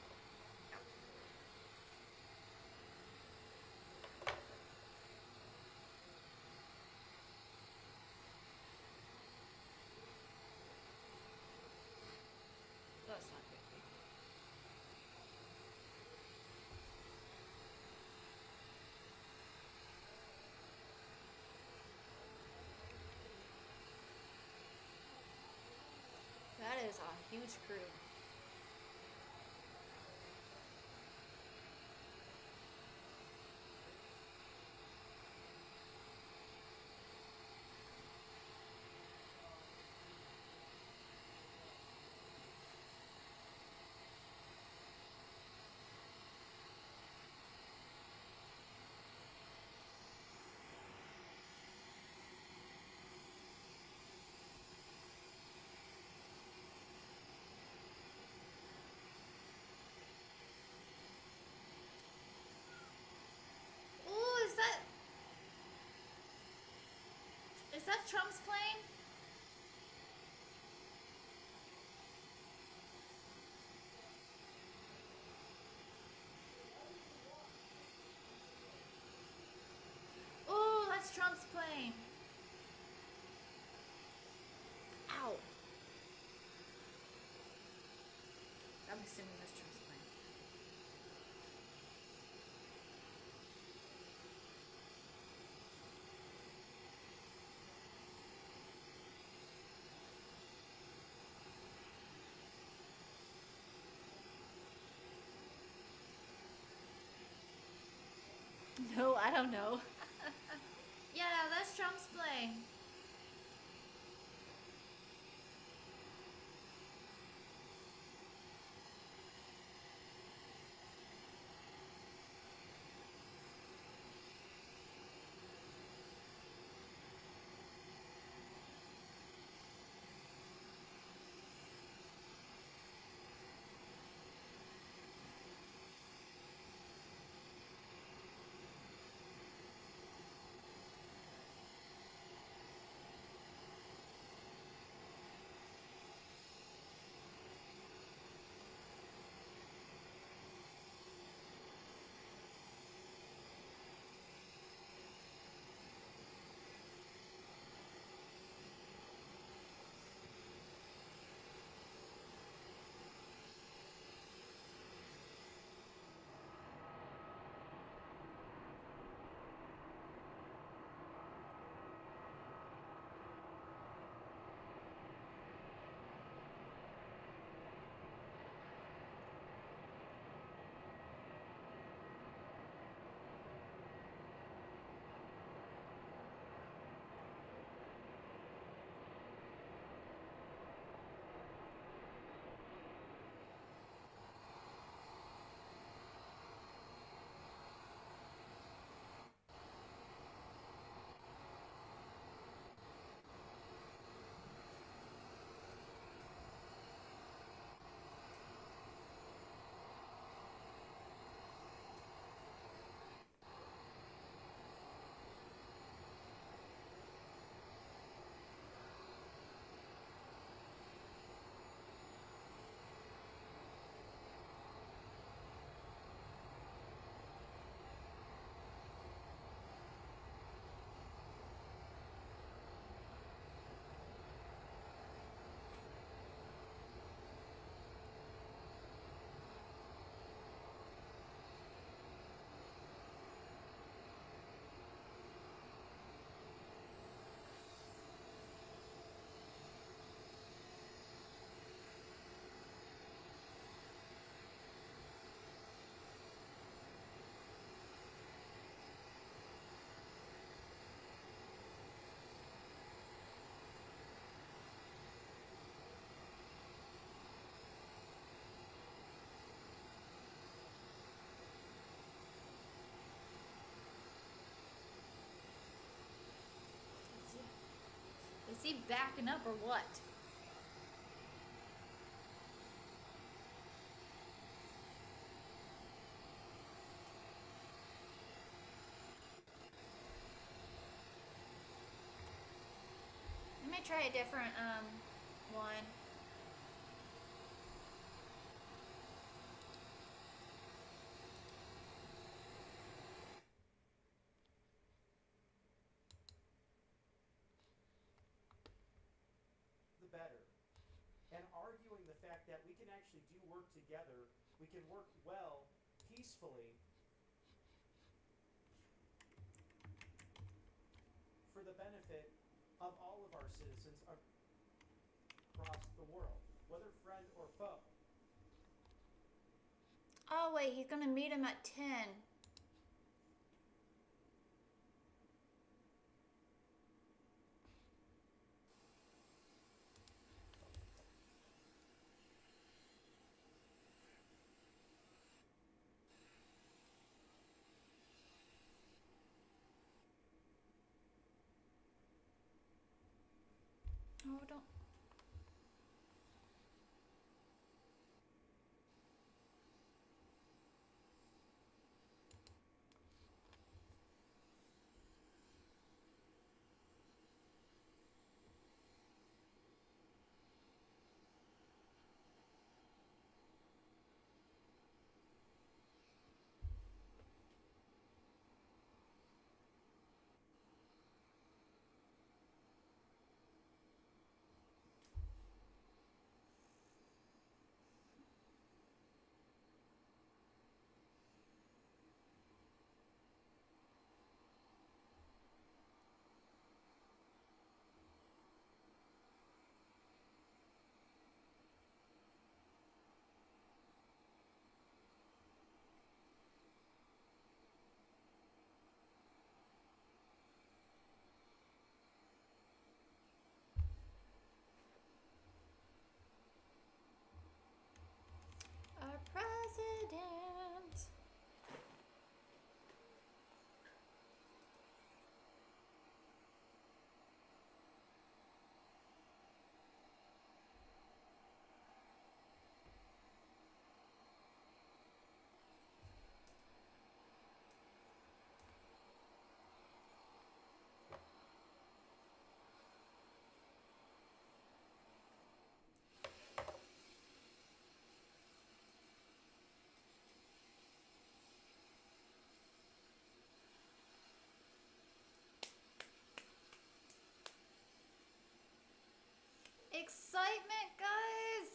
That's not good. That is a huge crew. Ooh, is that Trump's plane? Ooh, that's Trump's plane. Ow. I'm assuming that's Trump's plane. No, I don't know. Yeah, that's Trump's plane. he backing up or what? Let me try a different one. The better. And arguing the fact that we can actually do work together, we can work well, peacefully, for the benefit of all of our citizens across the world, whether friend or foe. Oh wait, he's gonna meet him at 10. Oh, don't. Our president. Excitement, guys!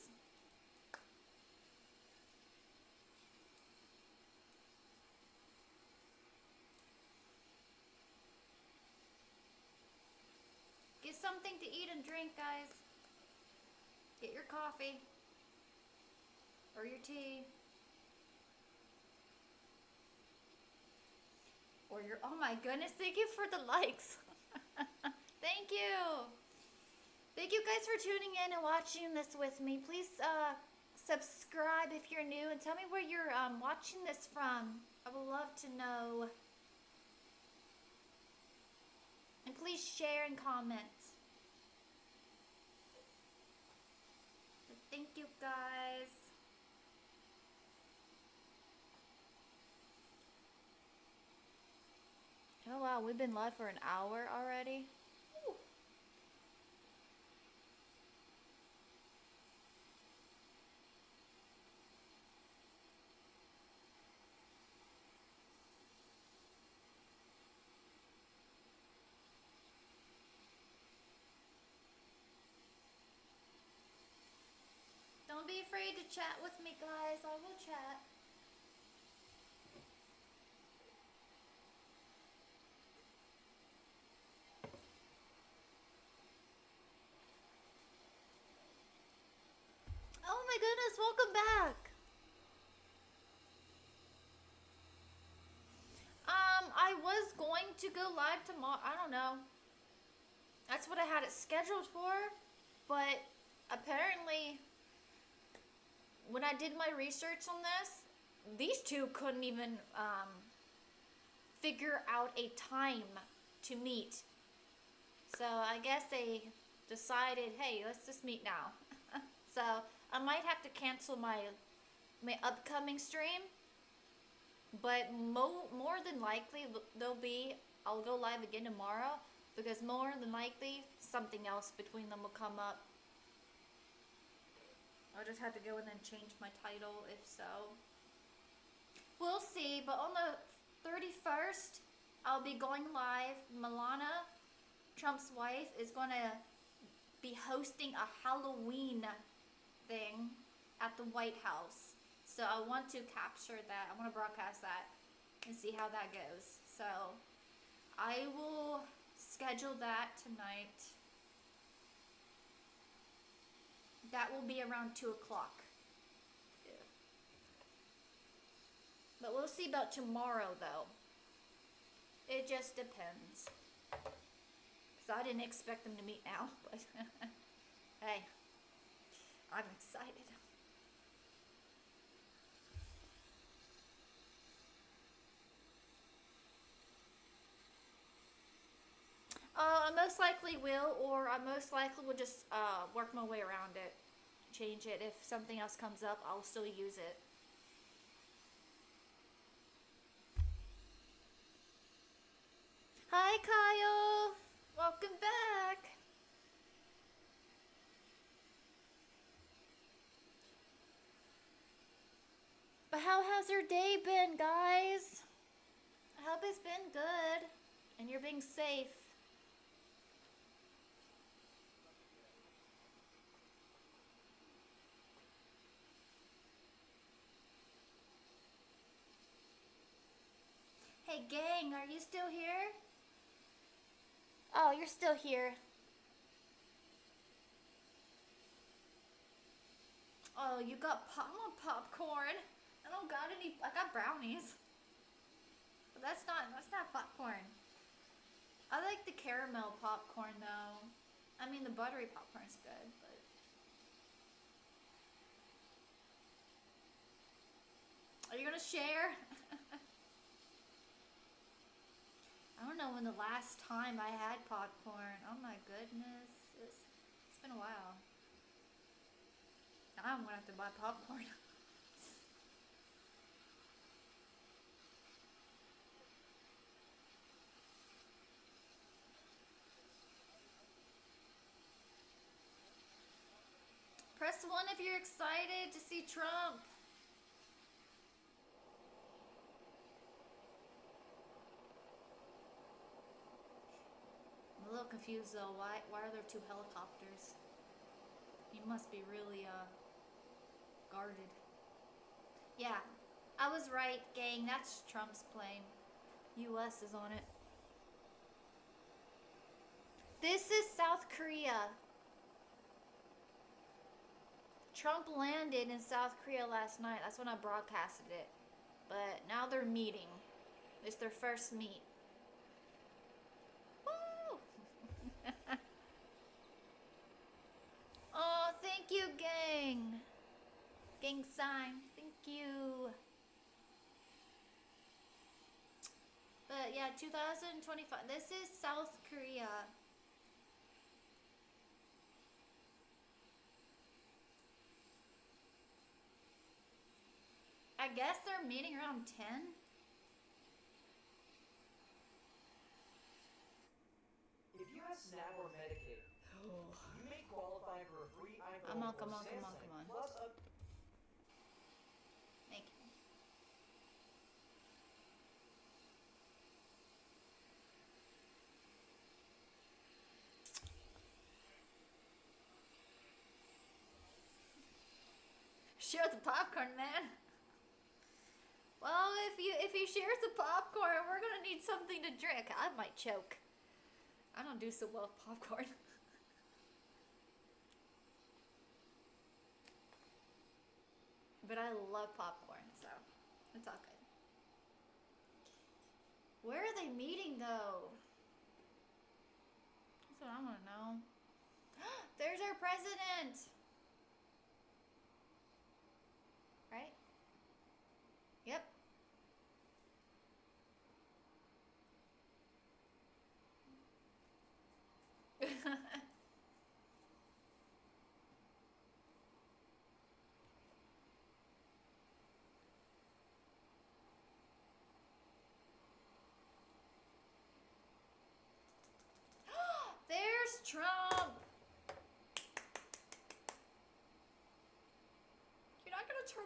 Get something to eat and drink, guys. Get your coffee. Or your tea. Or your, oh my goodness, thank you for the likes. Thank you. Thank you guys for tuning in and watching this with me. Please subscribe if you're new and tell me where you're watching this from. I would love to know. And please share and comment. But thank you guys. Oh wow, we've been live for an hour already. Woo. Don't be afraid to chat with me, guys. I will chat. Oh my goodness, welcome back. I was going to go live tomorrow. I don't know. That's what I had it scheduled for. But apparently, when I did my research on this, these two couldn't even figure out a time to meet. So I guess they decided, hey, let's just meet now. So I might have to cancel my upcoming stream, but more than likely I'll go live again tomorrow, because more than likely something else between them will come up. I'll just have to go in and change my title if so. We'll see, but on the 31st, I'll be going live. Melania, Trump's wife, is going to be hosting a Halloween thing at the White House. So I want to capture that. I want to broadcast that and see how that goes. So I will schedule that tonight. That will be around 2 o'clock. Yeah. But we'll see about tomorrow, though. It just depends. So I didn't expect them to meet now, but hey, I'm excited. I most likely will, or I most likely will just work my way around it. Change it. If something else comes up, I'll still use it. Hi, Kyle. Welcome back. But how has your day been, guys? I hope it's been good and you're being safe. Hey, gang, are you still here? Oh, you're still here. Oh, you got I want popcorn. I don't got any. I got brownies. But that's not popcorn. I like the caramel popcorn though. I mean, the buttery popcorn's good, but are you gonna share? I don't know when the last time I had popcorn. Oh my goodness. It's been a while. Now I'm gonna have to buy popcorn. Press 1 if you're excited to see Trump. I'm a little confused though. Why are there 2 helicopters? He must be really guarded. Yeah, I was right, gang. That's Trump's plane. US is on it. This is South Korea. Trump landed in South Korea last night. That's when I broadcasted it. But now they're meeting. It's their first meet. Woo! Oh, thank you, gang. Gang sign. Thank you. But yeah, 2025. This is South Korea. I guess they're meeting around 10. If you have SNAP or Medicaid, you may qualify for a free iPhone Come on, or come on, Samsung come on, come on. plus a Thank you. Share the popcorn, man. Well, if he shares the popcorn, we're gonna need something to drink. I might choke. I don't do so well with popcorn. But I love popcorn, so it's all good. Where are they meeting though? That's what I want to know. There's our president. Right? Yep.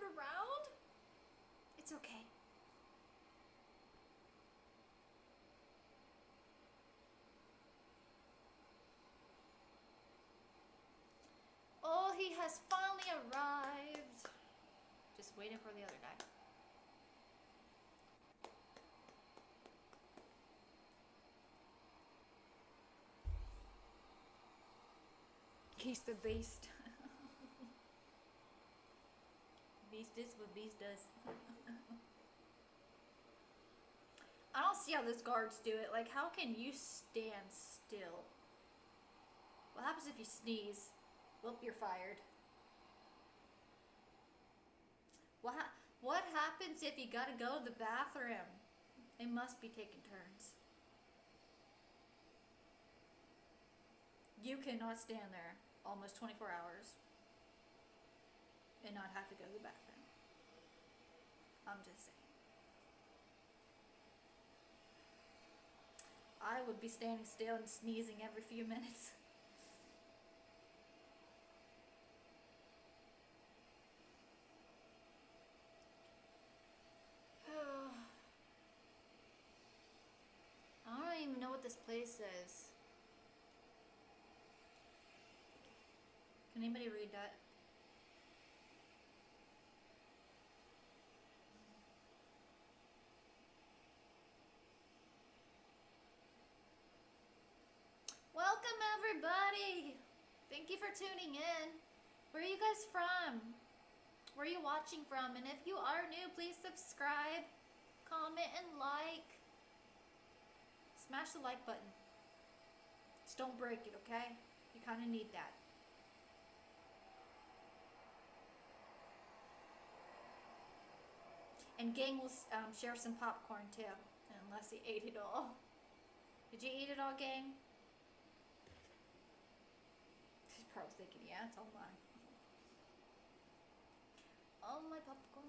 turn around? It's okay. Oh, he has finally arrived. Just waiting for the other guy. He's the beast. Beast is what beast does. I don't see how those guards do it. Like, how can you stand still? What happens if you sneeze? Well, you're fired. What happens if you gotta go to the bathroom? They must be taking turns. You cannot stand there almost 24 hours and not have to go to the bathroom. I'm just saying. I would be standing still and sneezing every few minutes. I don't even know what this place is. Can anybody read that? Welcome everybody! Thank you for tuning in. Where are you guys from? Where are you watching from? And if you are new, please subscribe, comment, and like. Smash the like button. Just don't break it, okay? You kind of need that. And gang will share some popcorn too, unless he ate it all. Did you eat it all, gang? She's probably thinking, yeah, it's all mine. All my popcorn.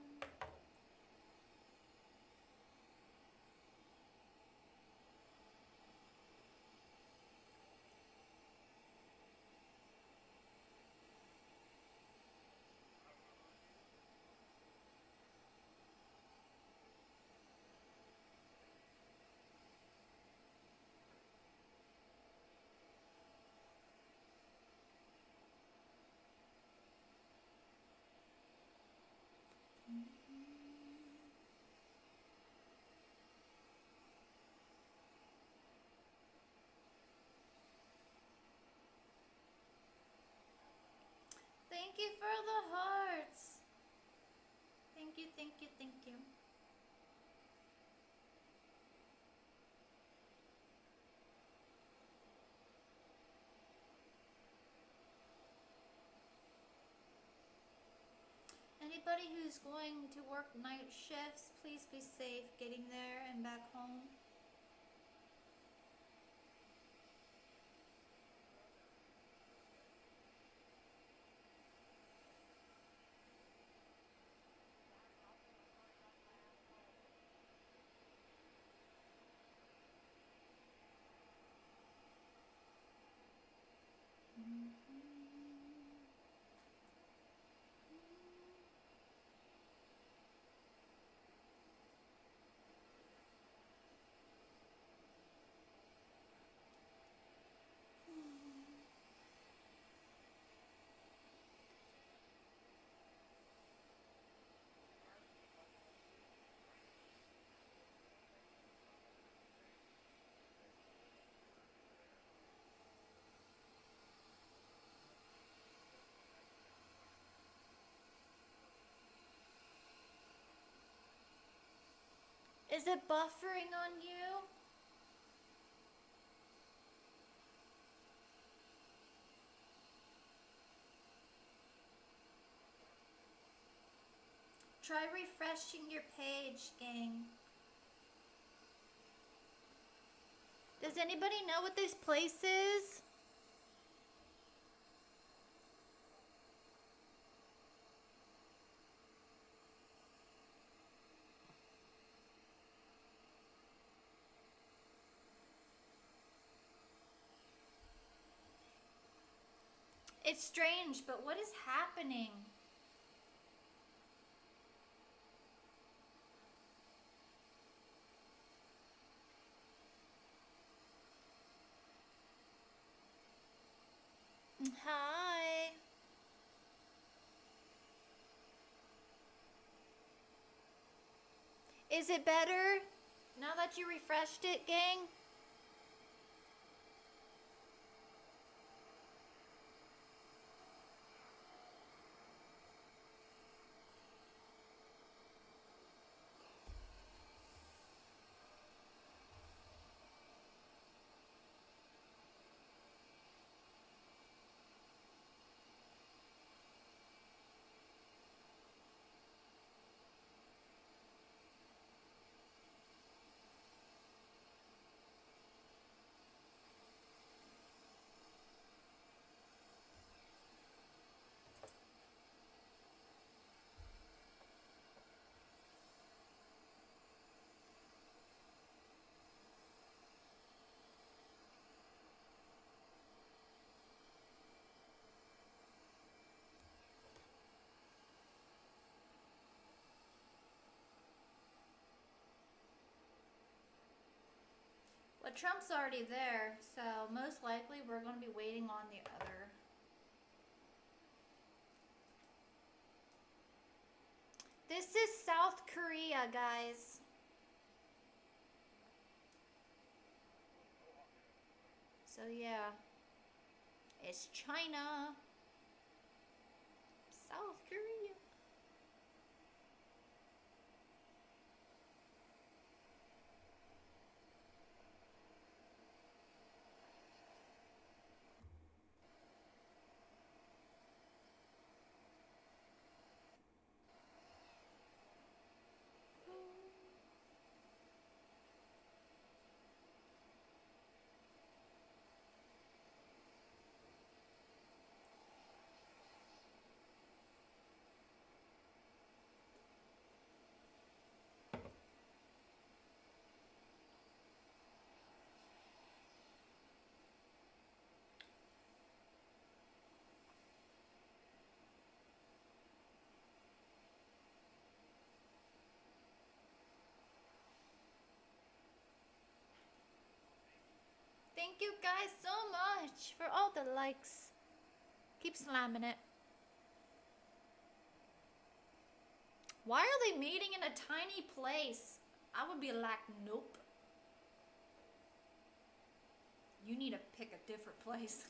Thank you for the hearts. Thank you, thank you, thank you. Anybody who's going to work night shifts, please be safe getting there and back home. Is it buffering on you? Try refreshing your page, gang. Does anybody know what this place is? It's strange, but what is happening? Is it better now that you refreshed it, gang? Well, Trump's already there, so most likely we're going to be waiting on the other. This is South Korea, guys. So yeah, it's China, South Korea. Thank you guys so much for all the likes. Keep slamming it. Why are they meeting in a tiny place? I would be like, nope. You need to pick a different place.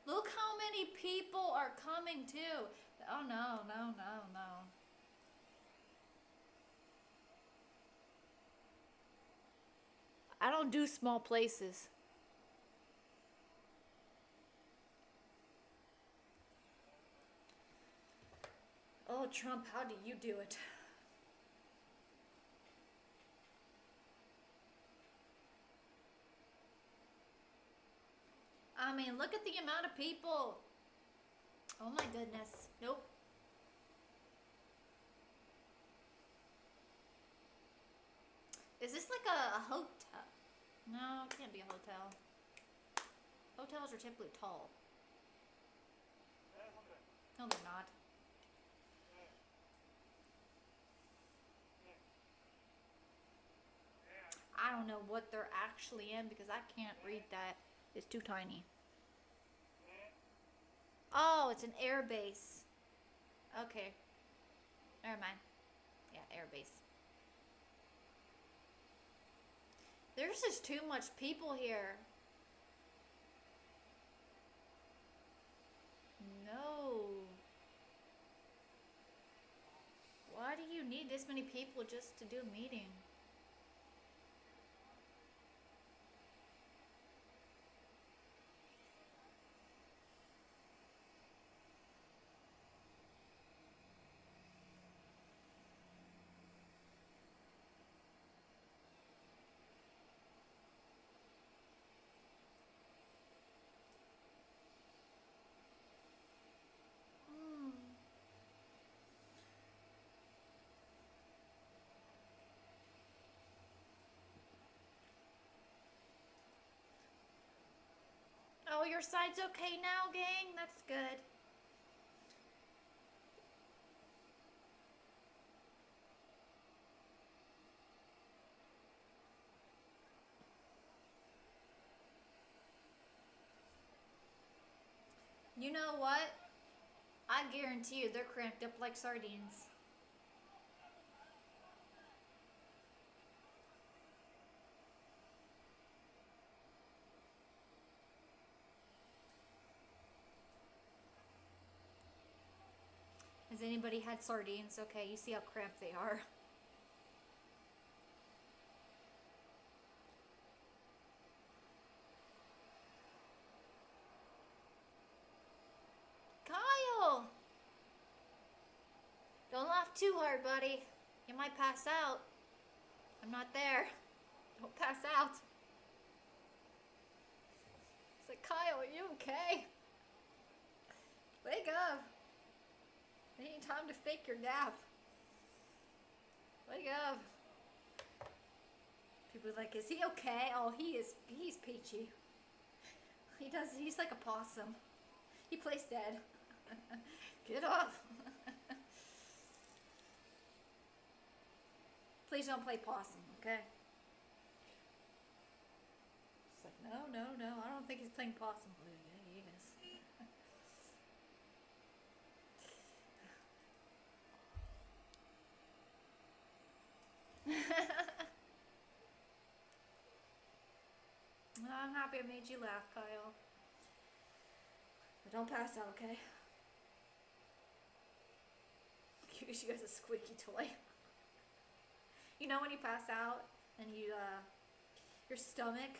Look how many people are coming too. Oh no, no, no, no. I don't do small places. Oh, Trump, how do you do it? I mean, look at the amount of people. Oh my goodness. Nope. Is this like a hotel? No, it can't be a hotel. Hotels are typically tall. No, they're not. I don't know what they're actually in because I can't read that. It's too tiny. Oh, it's an air base. Okay. Never mind. Yeah, air base. There's just too much people here. No. Why do you need this many people just to do a meeting? Oh, your side's okay now, gang? That's good. You know what? I guarantee you they're cramped up like sardines. anybody had sardines. Okay, you see how cramped they are. Kyle! Don't laugh too hard, buddy. You might pass out. I'm not there. Don't pass out. It's like, Kyle, are you okay? Wake up. I need time to fake your nap. Wake up. People are like, is he okay? Oh, he's peachy. He's like a possum. He plays dead. Get off. Please don't play possum, okay? It's like, no, I don't think he's playing possum. Oh, yeah, he is. Well, I'm happy I made you laugh, Kyle. But don't pass out, okay? Use you as a squeaky toy. You know when you pass out and your stomach,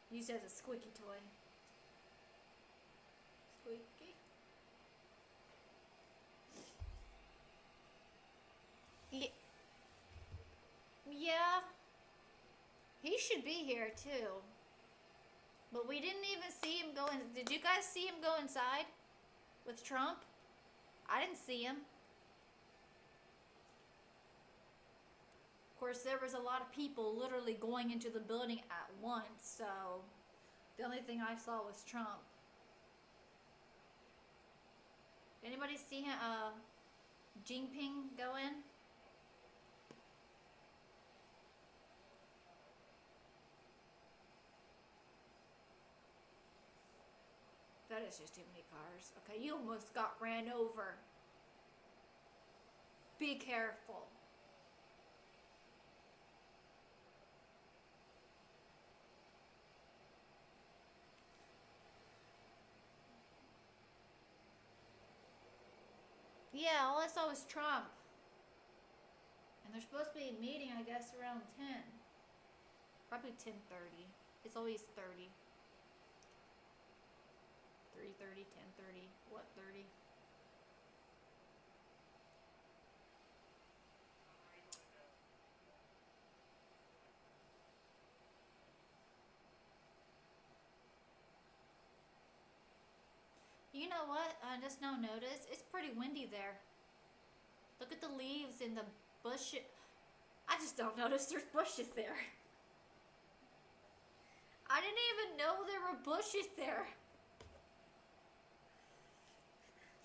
use it as a squeaky toy. Squeaky. Yeah. He should be here too. But we didn't even see him go in. Did you guys see him go inside with Trump? I didn't see him. Of course, there was a lot of people literally going into the building at once, so the only thing I saw was Trump. Anybody see him, Jinping go in? That is just too many cars. Okay, you almost got ran over. Be careful. Yeah, all I saw was Trump. And there's supposed to be a meeting, I guess, around 10. Probably 10:30. It's always 30. 3:30, 10:30, what 30? You know what? I just now noticed it's pretty windy there. Look at the leaves in the bush. I just don't notice there's bushes there. I didn't even know there were bushes there.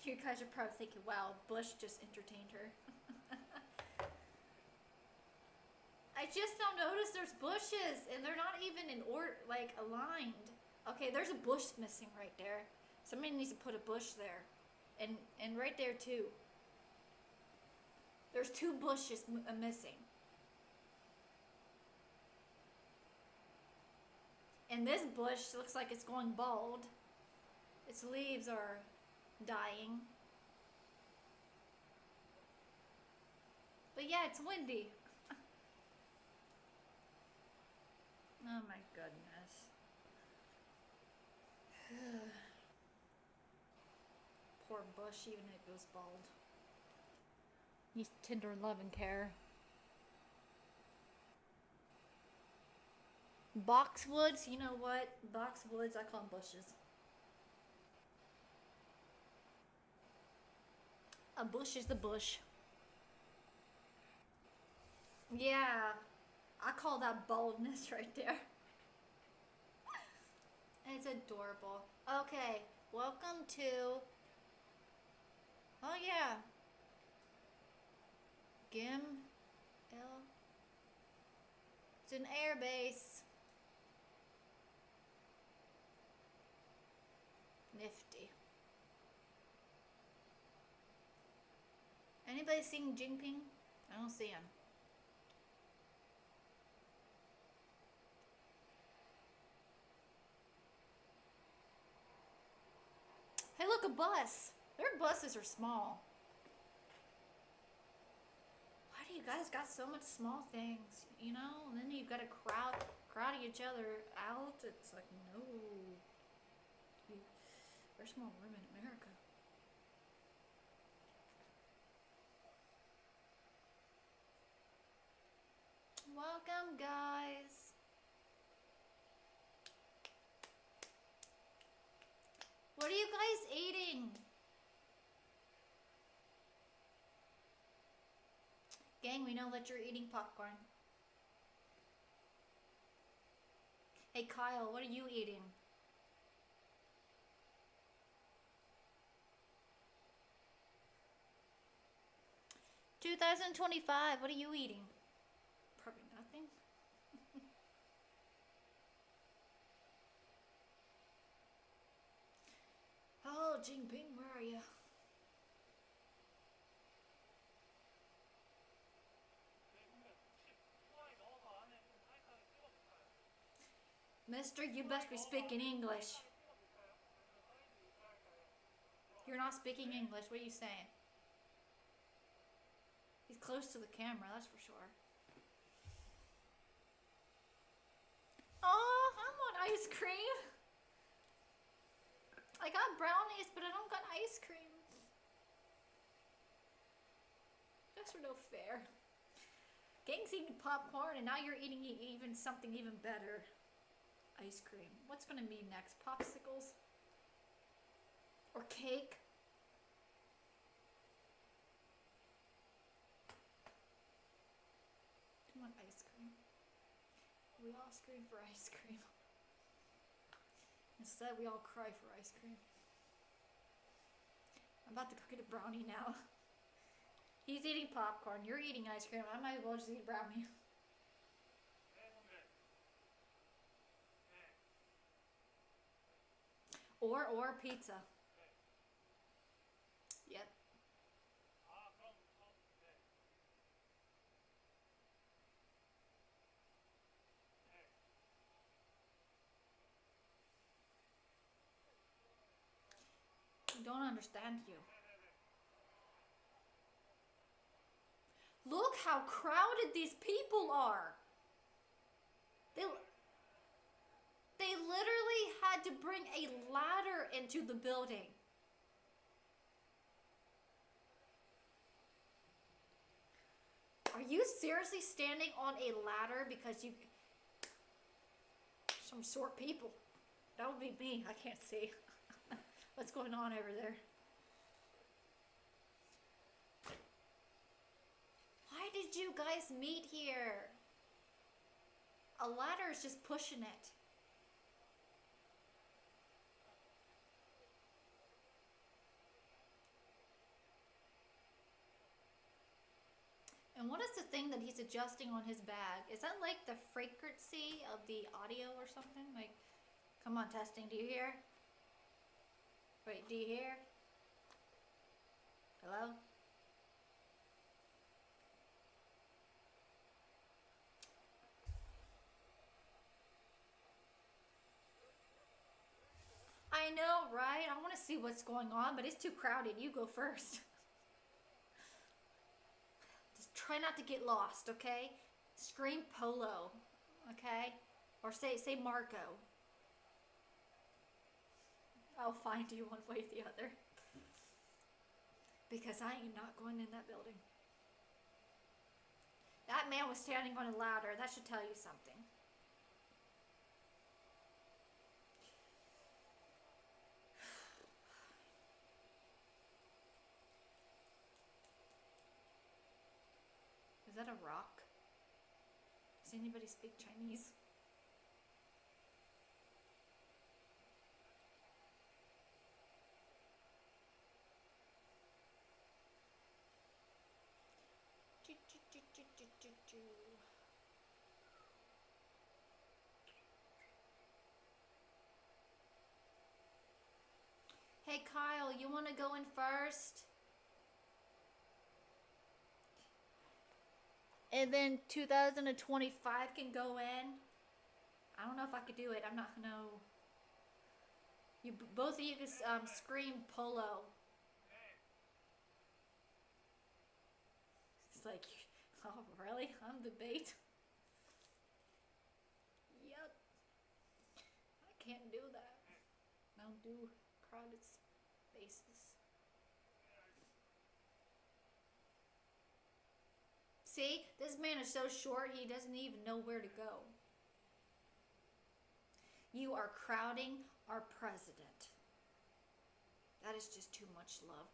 You guys are probably thinking, wow, Bush just entertained her. I just don't notice there's bushes, and they're not even in order, like aligned. Okay, there's a bush missing right there. Somebody needs to put a bush there, and right there too. There's 2 bushes missing. And this bush looks like it's going bald. Its leaves are dying. But yeah, it's windy. Oh my goodness. Poor bush, even if it goes bald. Needs tender love and care. Boxwoods, you know what? Boxwoods, I call them bushes. A bush is the bush. Yeah, I call that baldness right there. It's adorable. Okay, welcome to... Oh yeah. Gim... L... It's an air base. Nifty. Anybody seen Jinping? I don't see him. Hey, look, a bus. Their buses are small. Why do you guys got so much small things? You know, and then you've got to crowding each other out. It's like, no. There's more room in America. Welcome, guys. What are you guys eating? Gang, we know that you're eating popcorn. Hey, Kyle, what are you eating? $2025, what are you eating? Probably nothing. Oh, Jinping, where are you? Mister, you best be speaking English. You're not speaking English. What are you saying? He's close to the camera, that's for sure. Oh, I want ice cream. I got brownies, but I don't got ice cream. That's no fair. Gang's eating popcorn, and now you're eating even something even better. Ice cream. What's gonna be next? Popsicles? Or cake? Come on, ice cream. We all scream for ice cream. Instead, we all cry for ice cream. I'm about to cook a brownie now. He's eating popcorn. You're eating ice cream. I might as well just eat brownie. Or pizza. Yep. I don't understand you. Look how crowded these people are. They literally had to bring a ladder into the building. Are you seriously standing on a ladder because you... Some short people. That would be me. I can't see. What's going on over there? Why did you guys meet here? A ladder is just pushing it. And what is the thing that he's adjusting on his bag? Is that like the frequency of the audio or something? Like, come on, testing, do you hear? Wait, do you hear? Hello? I know, right? I want to see what's going on, but it's too crowded. You go first. Just try not to get lost, okay? Scream Polo, okay? Or say Marco. I'll find you one way or the other. Because I am not going in that building. That man was standing on a ladder. That should tell you something. Is that a rock? Does anybody speak Chinese? Hey Kyle, you want to go in first? And then 2025 can go in. I don't know if I could do it. I'm not gonna. You both of you can scream Polo. like, oh, really? I'm the bait? Yep. I can't do that. I don't do crowded spaces. See, this man is so short, he doesn't even know where to go. You are crowding our president. That is just too much love.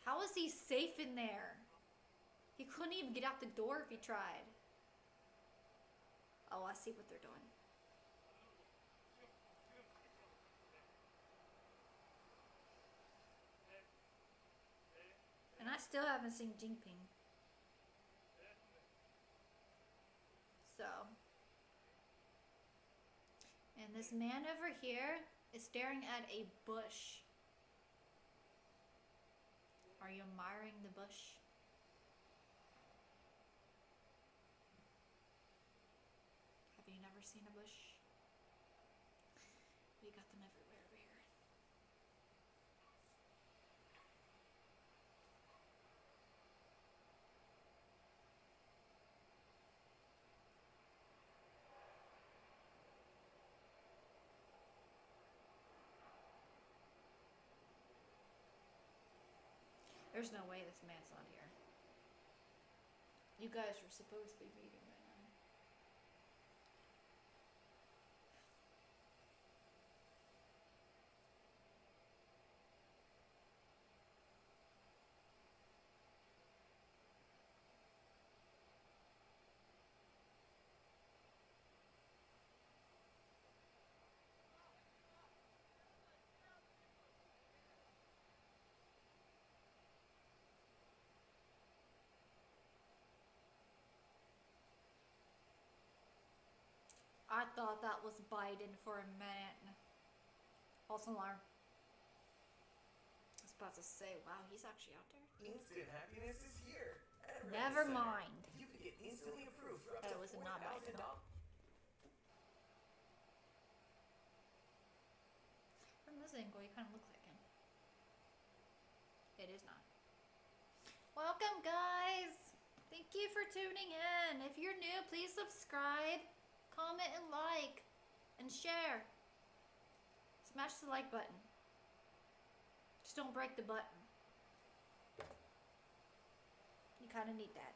How is he safe in there? He couldn't even get out the door if he tried. Oh, I see what they're doing. And I still haven't seen Jinping. So. And this man over here is staring at a bush. Are you admiring the bush? Have you never seen a bush? We got them everywhere over here. There's no way this man's not here. You guys were supposed to be meeting right now. I thought that was Biden for a minute. False alarm. I was about to say, wow, he's actually out there. Instant happiness is here. At a Never Renaissance Center. mind. You could get instantly approved for up That to was not Biden. $40,000. From this angle, you kind of look like him. It is not. Welcome, guys. Thank you for tuning in. If you're new, please subscribe, comment, and like, and share. Smash the like button. Just don't break the button. You kind of need that.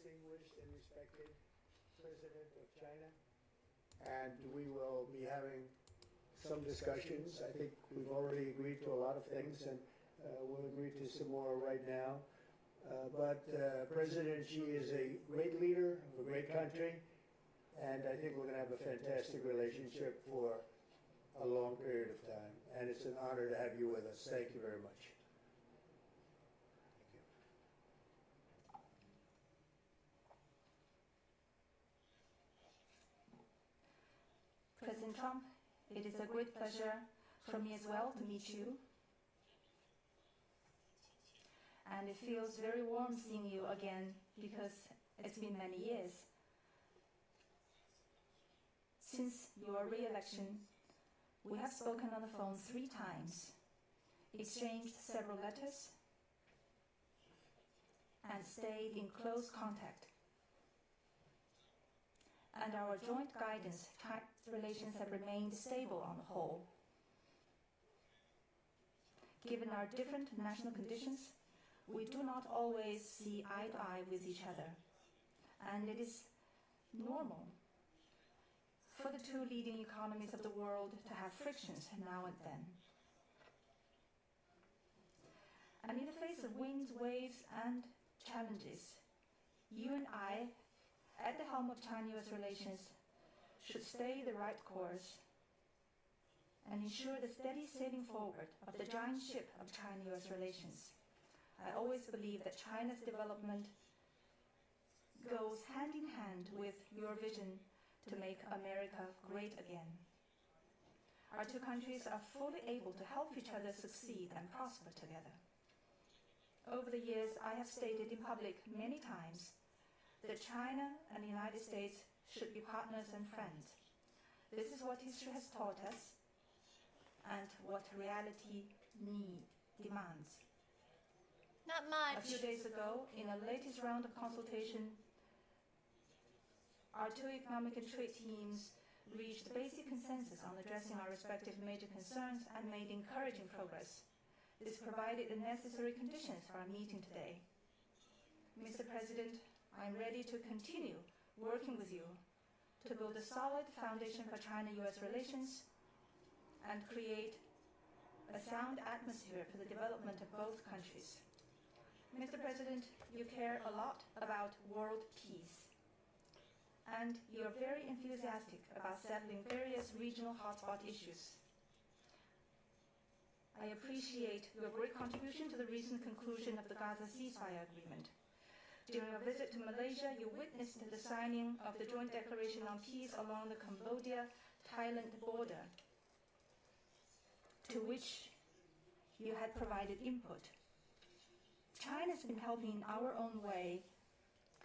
distinguished and respected President of China. And we will be having some discussions. I think we've already agreed to a lot of things, and we'll agree to some more right now. But President Xi is a great leader of a great country, and I think we're going to have a fantastic relationship for a long period of time. And it's an honor to have you with us. Thank you very much. President Trump, it is a great pleasure for me as well to meet you. And it feels very warm seeing you again because it's been many years. Since your re-election, we have spoken on the phone 3 times, exchanged several letters, and stayed in close contact. And our joint guidance, relations have remained stable on the whole. Given our different national conditions, we do not always see eye to eye with each other, and it is normal for the 2 leading economies of the world to have frictions now and then. And in the face of winds, waves, and challenges, you and I, at the helm of China-US relations, should stay the right course and ensure the steady sailing forward of the giant ship of China-US relations. I always believe that China's development goes hand in hand with your vision to make America great again. Our 2 countries are fully able to help each other succeed and prosper together. Over the years, I have stated in public many times that China and the United States should be partners and friends. This is what history has taught us and what reality demands. Not much. A few days ago, in the latest round of consultation, our 2 economic and trade teams reached basic consensus on addressing our respective major concerns and made encouraging progress. This provided the necessary conditions for our meeting today. Mr. President, I'm ready to continue working with you to build a solid foundation for China-US relations and create a sound atmosphere for the development of both countries. Mr. President, you care a lot about world peace, and you're very enthusiastic about settling various regional hotspot issues. I appreciate your great contribution to the recent conclusion of the Gaza ceasefire agreement. During a visit to Malaysia, you witnessed the signing of the Joint Declaration on Peace along the Cambodia-Thailand border, to which you had provided input. China's been helping in our own way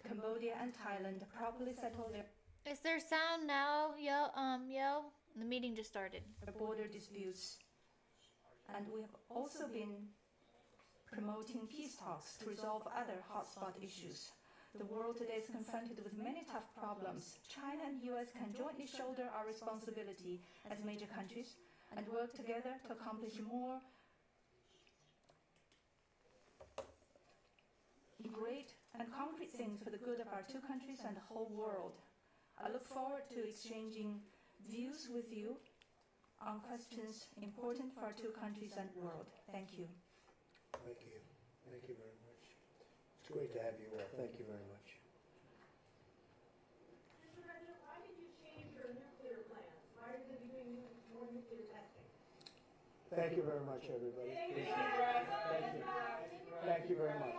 Cambodia and Thailand properly settle their Is there sound now? Yo? The meeting just started. border disputes. And we have also been promoting peace talks to resolve other hotspot issues. The world today is confronted with many tough problems. China and the US can jointly shoulder our responsibility as major countries and work together to accomplish more great and concrete things for the good of our 2 countries and the whole world. I look forward to exchanging views with you on questions important for our 2 countries and world. Thank you. Thank you. Thank you very much. It's great to have you all. Thank you very much. Mr. President, why did you change your nuclear plans? Why are you going to be doing more nuclear testing? Thank you very much, everybody. Appreciate it. Thank you. Thank you very much.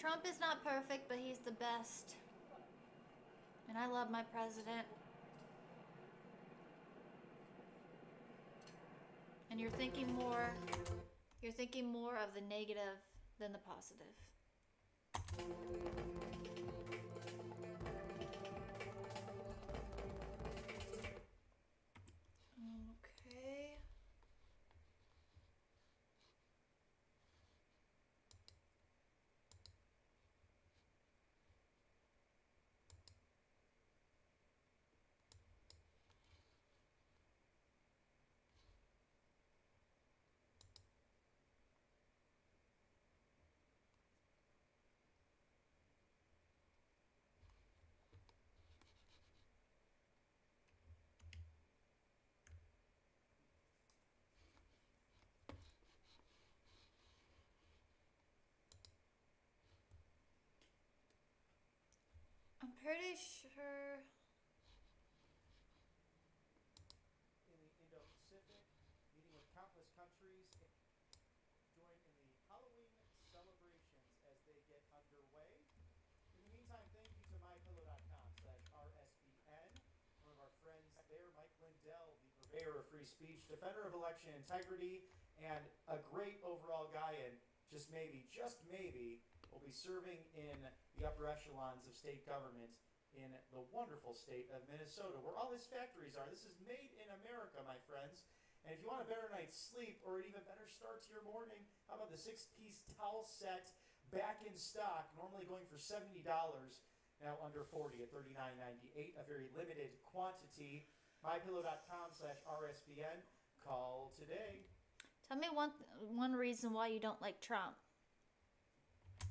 Trump is not perfect, but he's the best. And I love my president. And you're thinking more of the negative than the positive. Okay. I'm pretty sure. In the Indo-Pacific, meeting with countless countries, join in the Halloween celebrations as they get underway. In the meantime, thank you to mypillow.com/RSBN. One of our friends there, Mike Lindell, the purveyor of free speech, defender of election integrity, and a great overall guy, and just maybe, will be serving in the upper echelons of state government in the wonderful state of Minnesota, where all his factories are. This is made in America, my friends. And if you want a better night's sleep or an even better start to your morning, how about the 6-piece towel set back in stock, normally going for $70, now under $40 at $39.98, a very limited quantity. mypillow.com/RSBN. Call today. Tell me one reason why you don't like Trump.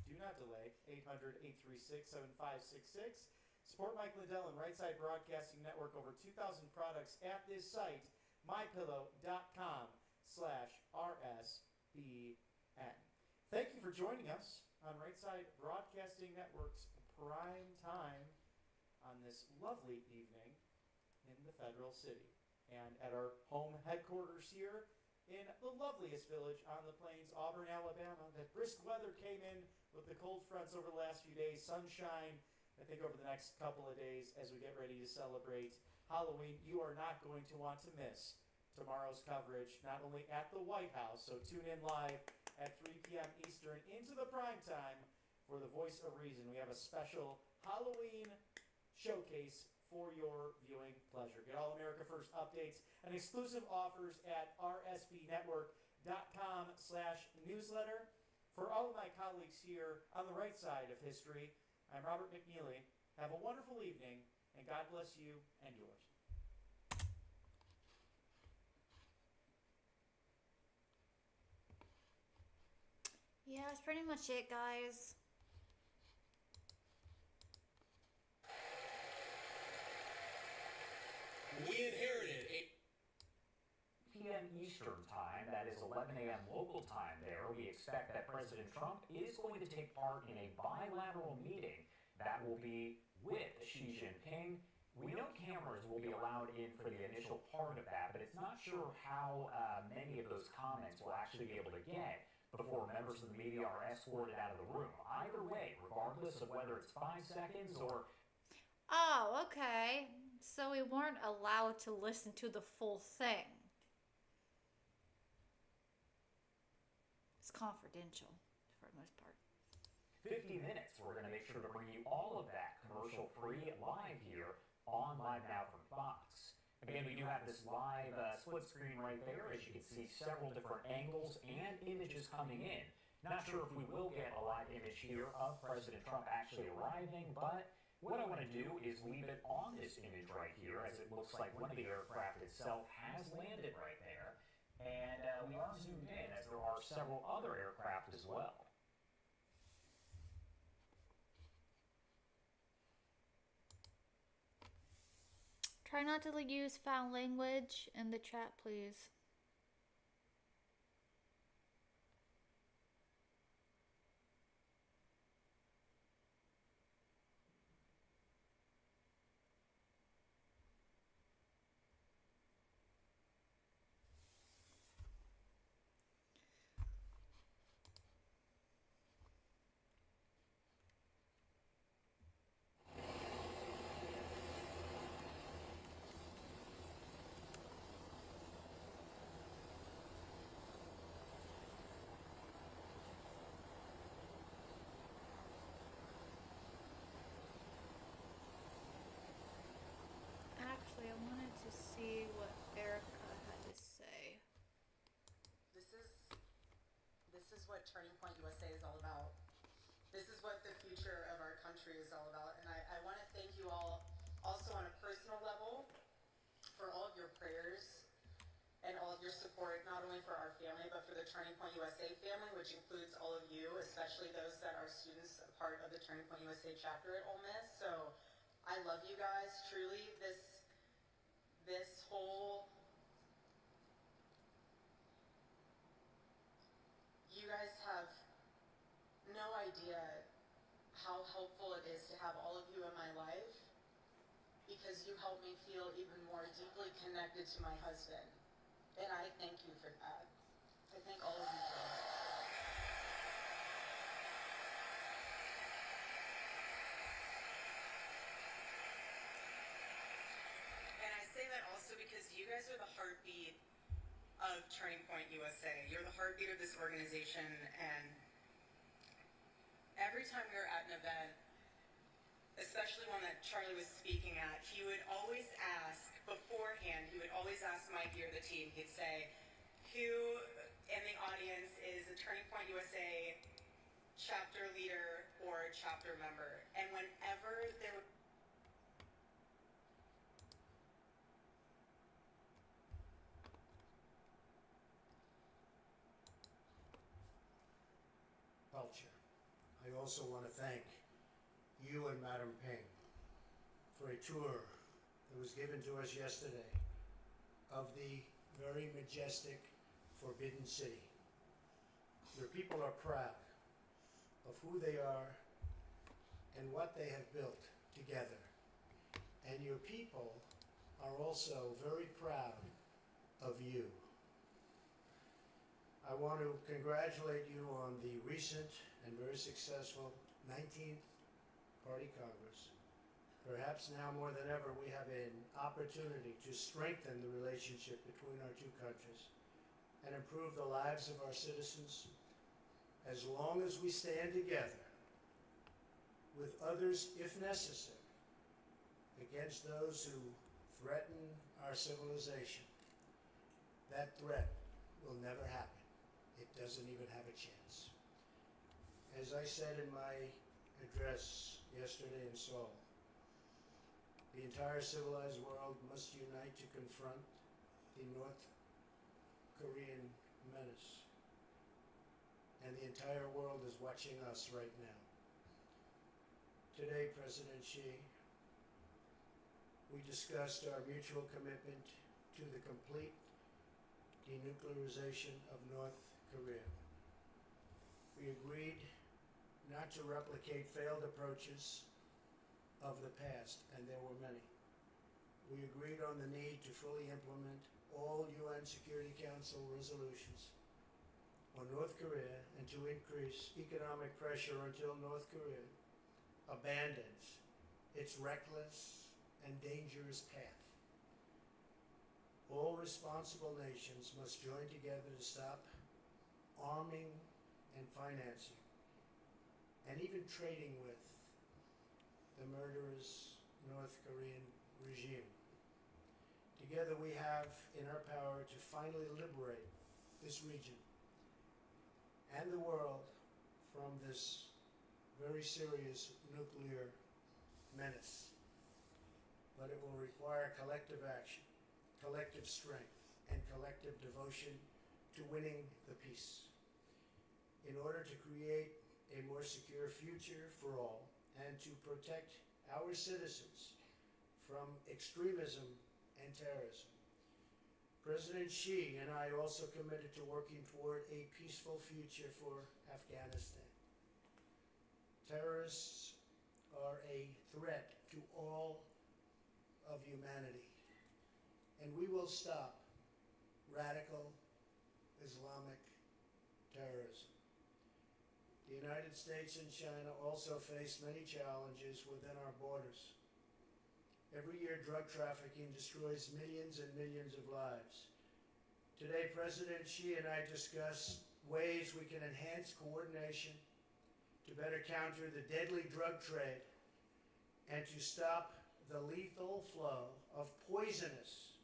Do not delay. 800-836-7566. Support Mike Lindell and Right Side Broadcasting Network. Over 2,000 products at this site. mypillow.com/RSBN. Thank you for joining us on Right Side Broadcasting Network's prime time on this lovely evening in the Federal City. And at our home headquarters here in the loveliest village on the plains, Auburn, Alabama. That brisk weather came in with the cold fronts over the last few days. Sunshine, I think, over the next couple of days as we get ready to celebrate Halloween. You are not going to want to miss tomorrow's coverage, not only at the White House, so tune in live at 3 p.m. Eastern into the prime time for the Voice of Reason. We have a special Halloween showcase for your viewing pleasure. Get All America First updates and exclusive offers at rsbnetwork.com/newsletter. For all of my colleagues here on the right side of history, I'm Robert McNeely. Have a wonderful evening, and God bless you and yours. Yeah, that's pretty much it, guys. We inherited p.m. Eastern Time, that is 11 a.m. local time there, we expect that President Trump is going to take part in a bilateral meeting that will be with Xi Jinping. We know cameras will be allowed in for the initial part of that, but it's not sure how many of those comments we'll actually be able to get before members of the media are escorted out of the room. Either way, regardless of whether it's 5 seconds or... Oh, okay. So we weren't allowed to listen to the full thing. It's confidential for the most part. 50 minutes, we're going to make sure to bring you all of that commercial-free live here on Live Now from Fox. Again, we do have this live split screen right there, as you can see several different angles and images coming in. Not sure if we will get a live image here of President Trump actually arriving, but what I want to do is leave it on this image right here, as it looks like one of the aircraft itself has landed right there. And we are zoomed in, as there are several other aircraft as well. Try not to use foul language in the chat, please. what Turning Point USA is all about. This is what the future of our country is all about. And I want to thank you all also on a personal level for all of your prayers and all of your support, not only for our family, but for the Turning Point USA family, which includes all of you, especially those that are students, a part of the Turning Point USA chapter at Ole Miss. So I love you guys, truly. This whole, you guys have no idea how helpful it is to have all of you in my life, because you help me feel even more deeply connected to my husband. And I thank you for that. I thank all of you for that. And I say that also because you guys are the heartbeat of Turning Point USA. You're the heartbeat of this organization, and every time we were at an event, especially one that Charlie was speaking at, he would always ask, beforehand, he would always ask Mikey or the team, he'd say, who in the audience is a Turning Point USA chapter leader or chapter member? And whenever there would culture. I also want to thank you and Madam Ping for a tour that was given to us yesterday of the very majestic Forbidden City. Your people are proud of who they are and what they have built together. And your people are also very proud of you. I want to congratulate you on the recent and very successful 19th Party Congress. Perhaps now more than ever, we have an opportunity to strengthen the relationship between our two countries and improve the lives of our citizens as long as we stand together with others, if necessary, against those who threaten our civilization. That threat will never happen. It doesn't even have a chance. As I said in my address yesterday in Seoul, the entire civilized world must unite to confront the North Korean menace. And the entire world is watching us right now. Today, President Xi, we discussed our mutual commitment to the complete denuclearization of North Korea. We agreed not to replicate failed approaches of the past, and there were many. We agreed on the need to fully implement all UN Security Council resolutions on North Korea and to increase economic pressure until North Korea abandons its reckless and dangerous path. All responsible nations must join together to stop arming and financing and even trading with the murderous North Korean regime. Together we have in our power to finally liberate this region and the world from this very serious nuclear menace. But it will require collective action, collective strength, and collective devotion to winning the peace. In order to create a more secure future for all and to protect our citizens from extremism and terrorism, President Xi and I also committed to working toward a peaceful future for Afghanistan. Terrorists are a threat to all of humanity, and we will stop radical Islamic terrorism. The United States and China also face many challenges within our borders. Every year, drug trafficking destroys millions and millions of lives. Today, President Xi and I discuss ways we can enhance coordination to better counter the deadly drug trade and to stop the lethal flow of poisonous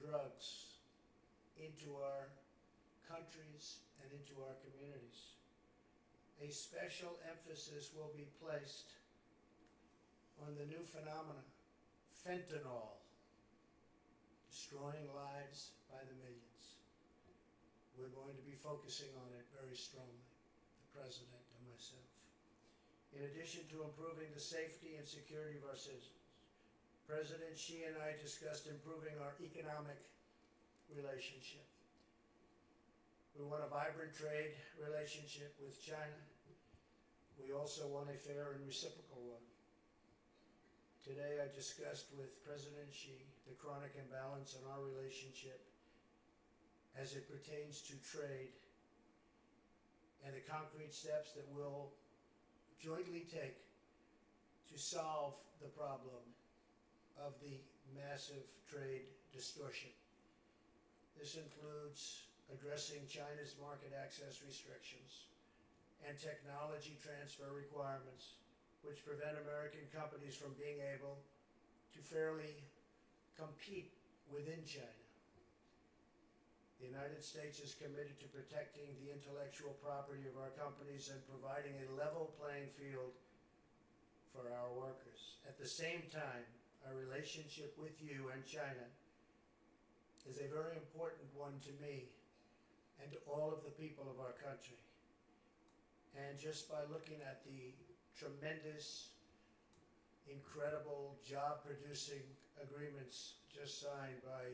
drugs into our countries, and into our communities. A special emphasis will be placed on the new phenomena, fentanyl, destroying lives by the millions. We're going to be focusing on it very strongly, the President and myself. In addition to improving the safety and security of our citizens, President Xi and I discussed improving our economic relationship. We want a vibrant trade relationship with China. We also want a fair and reciprocal one. Today I discussed with President Xi the chronic imbalance in our relationship as it pertains to trade and the concrete steps that we'll jointly take to solve the problem of the massive trade distortion. This includes addressing China's market access restrictions and technology transfer requirements, which prevent American companies from being able to fairly compete within China. The United States is committed to protecting the intellectual property of our companies and providing a level playing field for our workers. At the same time, our relationship with you and China is a very important one to me and to all of the people of our country. And just by looking at the tremendous, incredible job-producing agreements just signed by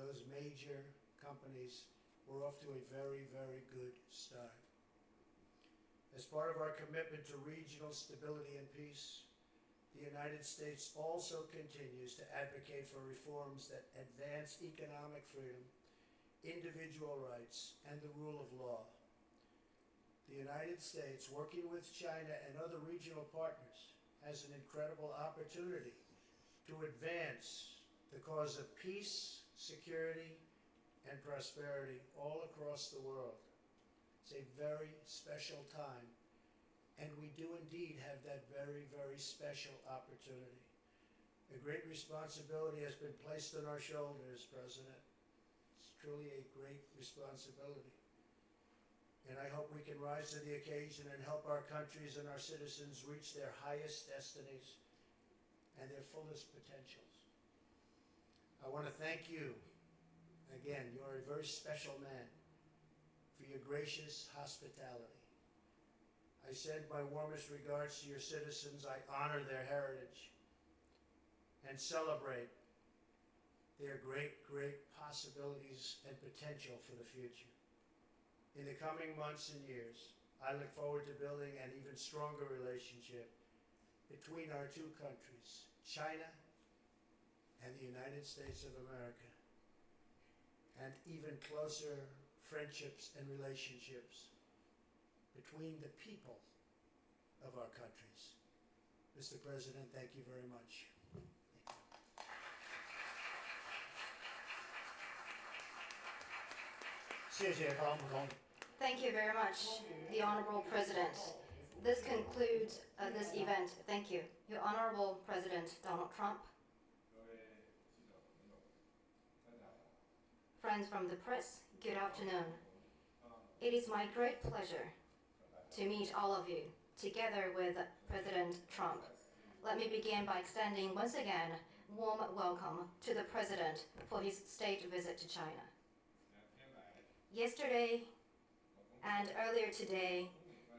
those major companies, we're off to a very, very good start. As part of our commitment to regional stability and peace, the United States also continues to advocate for reforms that advance economic freedom, individual rights, and the rule of law. The United States, working with China and other regional partners, has an incredible opportunity to advance the cause of peace, security, and prosperity all across the world. It's a very special time, and we do indeed have that very, very special opportunity. A great responsibility has been placed on our shoulders, President. It's truly a great responsibility. And I hope we can rise to the occasion and help our countries and our citizens reach their highest destinies and their fullest potentials. I want to thank you. Again, you are a very special man for your gracious hospitality. I send my warmest regards to your citizens. I honor their heritage and celebrate their great, great possibilities and potential for the future. In the coming months and years, I look forward to building an even stronger relationship between our two countries, China and the United States of America, and even closer friendships and relationships between the people of our countries. Mr. President, thank you very much. Thank you very much, the Honorable President. This concludes this event. Thank you. Your Honorable President Donald Trump, friends from the press, good afternoon. It is my great pleasure to meet all of you together with President Trump. Let me begin by extending once again warm welcome to the President for his state visit to China. Yesterday and earlier today,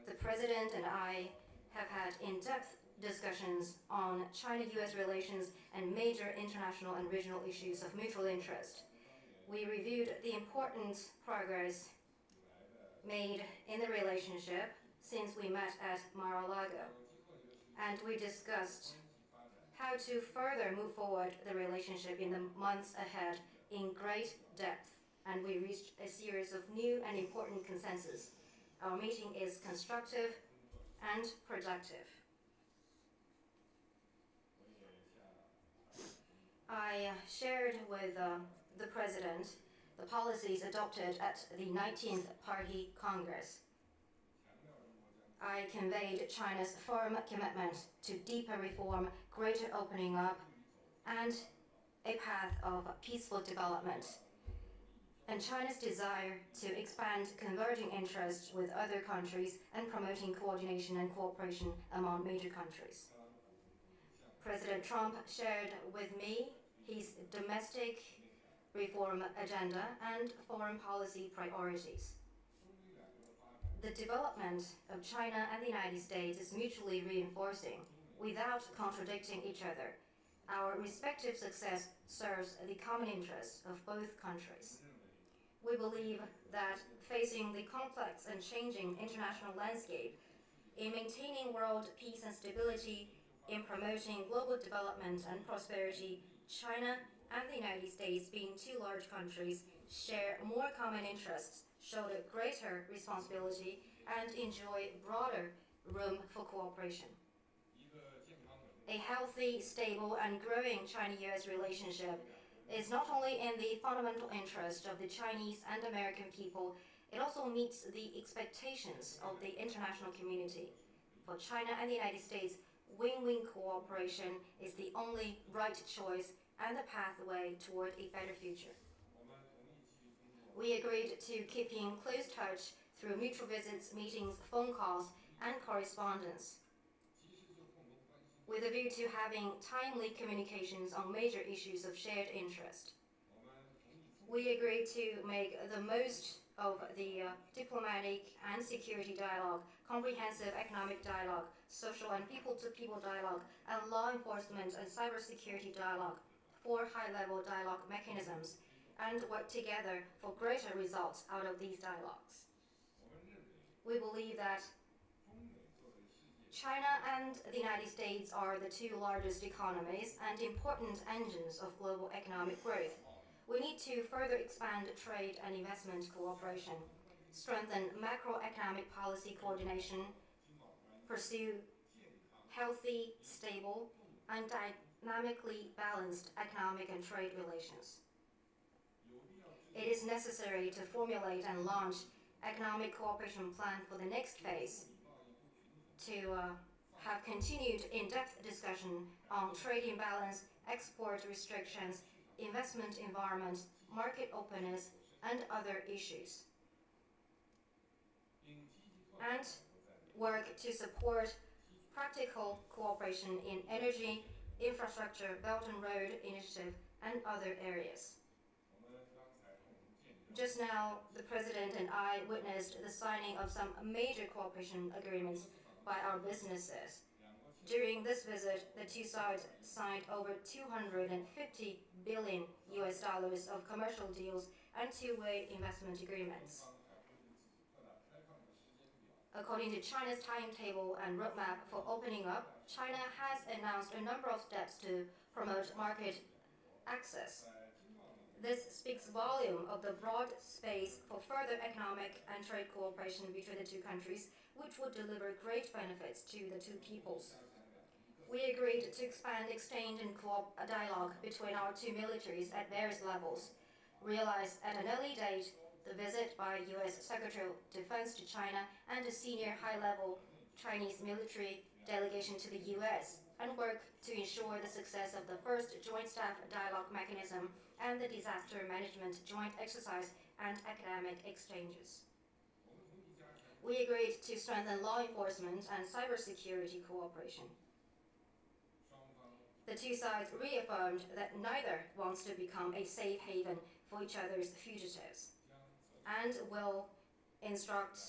the President and I have had in-depth discussions on China-US relations and major international and regional issues of mutual interest. We reviewed the important progress made in the relationship since we met at Mar-a-Lago, and we discussed how to further move forward the relationship in the months ahead in great depth, and we reached a series of new and important consensus. Our meeting is constructive and productive. I shared with the President the policies adopted at the 19th Party Congress. I conveyed China's firm commitment to deeper reform, greater opening up, and a path of peaceful development. and China's desire to expand converging interests with other countries and promoting coordination and cooperation among major countries. President Trump shared with me his domestic reform agenda and foreign policy priorities. The development of China and the United States is mutually reinforcing without contradicting each other. Our respective success serves the common interests of both countries. We believe that facing the complex and changing international landscape, in maintaining world peace and stability, in promoting global development and prosperity, China and the United States, being two large countries, share more common interests, shoulder greater responsibility, and enjoy broader room for cooperation. A healthy, stable, and growing China-US relationship is not only in the fundamental interest of the Chinese and American people, it also meets the expectations of the international community. For China and the United States, win-win cooperation is the only right choice and the pathway toward a better future. We agreed to keep in close touch through mutual visits, meetings, phone calls, and correspondence, with a view to having timely communications on major issues of shared interest. We agreed to make the most of the diplomatic and security dialogue, comprehensive economic dialogue, social and people-to-people dialogue, and law enforcement and cybersecurity dialogue, 4 high-level dialogue mechanisms, and work together for greater results out of these dialogues. We believe that China and the United States are the 2 largest economies and important engines of global economic growth. We need to further expand trade and investment cooperation, strengthen macroeconomic policy coordination, pursue healthy, stable, and dynamically balanced economic and trade relations. It is necessary to formulate and launch economic cooperation plan for the next phase, to have continued in-depth discussion on trade imbalance, export restrictions, investment environment, market openness, and other issues. And work to support practical cooperation in energy, infrastructure, Belt and Road Initiative, and other areas. Just now, the President and I witnessed the signing of some major cooperation agreements by our businesses. During this visit, the 2 sides signed over $250 billion of commercial deals and 2-way investment agreements. According to China's timetable and roadmap for opening up, China has announced a number of steps to promote market access. This speaks volume of the broad space for further economic and trade cooperation between the 2 countries, which would deliver great benefits to the 2 peoples. We agreed to expand exchange and dialogue between our 2 militaries at various levels. Realized at an early date the visit by U.S. Secretary of Defense to China and a senior high-level Chinese military delegation to the U.S., and work to ensure the success of the first Joint Staff Dialogue Mechanism and the Disaster Management Joint Exercise and academic exchanges. We agreed to strengthen law enforcement and cybersecurity cooperation. The 2 sides reaffirmed that neither wants to become a safe haven for each other's fugitives, and will instruct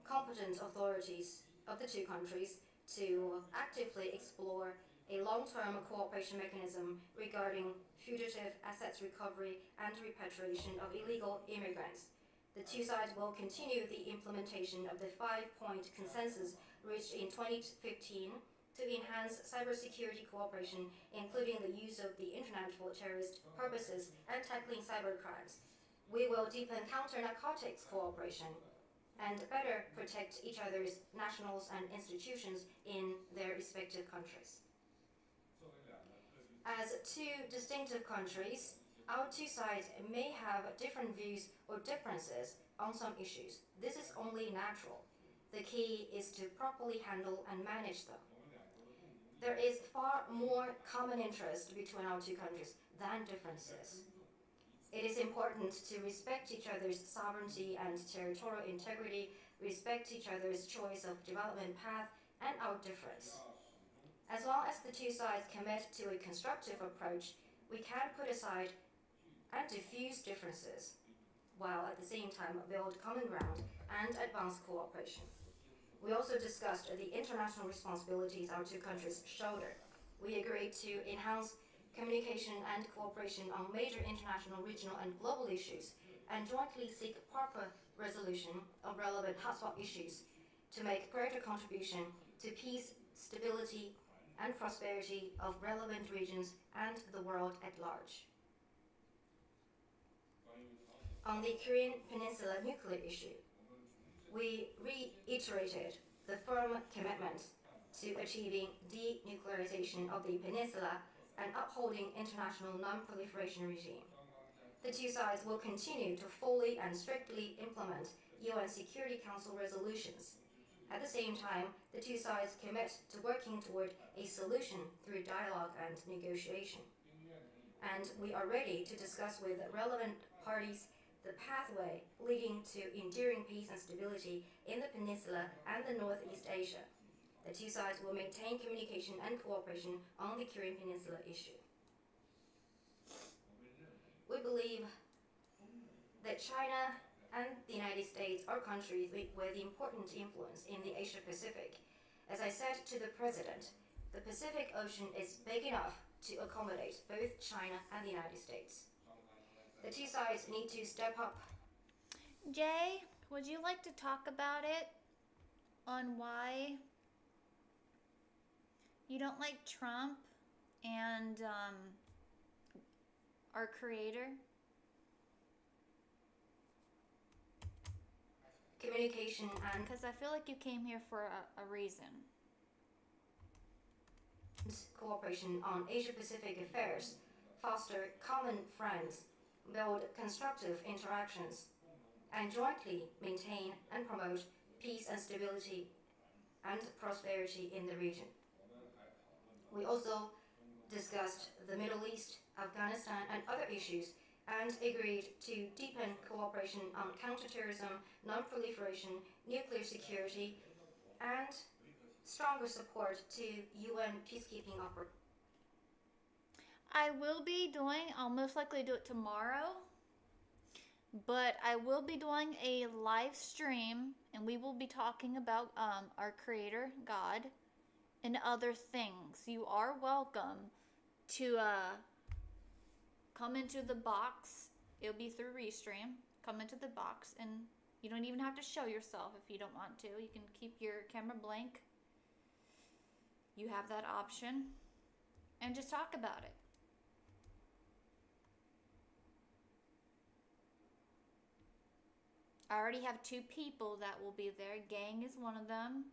competent authorities of the 2 countries to actively explore a long-term cooperation mechanism regarding fugitive assets recovery and repatriation of illegal immigrants. The 2 sides will continue the implementation of the 5-point consensus reached in 2015 to enhance cybersecurity cooperation, including the use of the internet for terrorist purposes and tackling cybercrimes. We will deepen counter-narcotics cooperation and better protect each other's nationals and institutions in their respective countries. As 2 distinctive countries, our 2 sides may have different views or differences on some issues. This is only natural. The key is to properly handle and manage them. There is far more common interest between our 2 countries than differences. it is important to respect each other's sovereignty and territorial integrity, respect each other's choice of development path, and our difference. As long as the two sides commit to a constructive approach, we can put aside and diffuse differences, while at the same time build common ground and advance cooperation. We also discussed the international responsibilities our two countries shoulder. We agreed to enhance communication and cooperation on major international, regional, and global issues, and jointly seek proper resolution of relevant hotspot issues to make greater contribution to peace, stability, and prosperity of relevant regions and the world at large. On the Korean Peninsula nuclear issue, we reiterated the firm commitment to achieving denuclearization of the peninsula and upholding international non-proliferation regime. The two sides will continue to fully and strictly implement UN Security Council resolutions. At the same time, the two sides commit to working toward a solution through dialogue and negotiation. And we are ready to discuss with relevant parties the pathway leading to enduring peace and stability in the peninsula and the Northeast Asia. The two sides will maintain communication and cooperation on the Korean Peninsula issue. We believe that China and the United States are countries with important influence in the Asia Pacific. As I said to the President, the Pacific Ocean is big enough to accommodate both China and the United States. The two sides need to step up. Jay, would you like to talk about it? On why you don't like Trump and our creator? Communication and... Because I feel like you came here for a reason. Cooperation on Asia-Pacific affairs, foster common friends, build constructive interactions, and jointly maintain and promote peace and stability and prosperity in the region. We also discussed the Middle East, Afghanistan, and other issues, and agreed to deepen cooperation on counterterrorism, non-proliferation, nuclear security, and stronger support to UN peacekeeping operations. I'll most likely do it tomorrow, but I will be doing a live stream, and we will be talking about our Creator, God, and other things. You are welcome to come into the box. It'll be through Restream. Come into the box, and you don't even have to show yourself if you don't want to. You can keep your camera blank. You have that option, and just talk about it. I already have 2 people that will be there. Gang is one of them.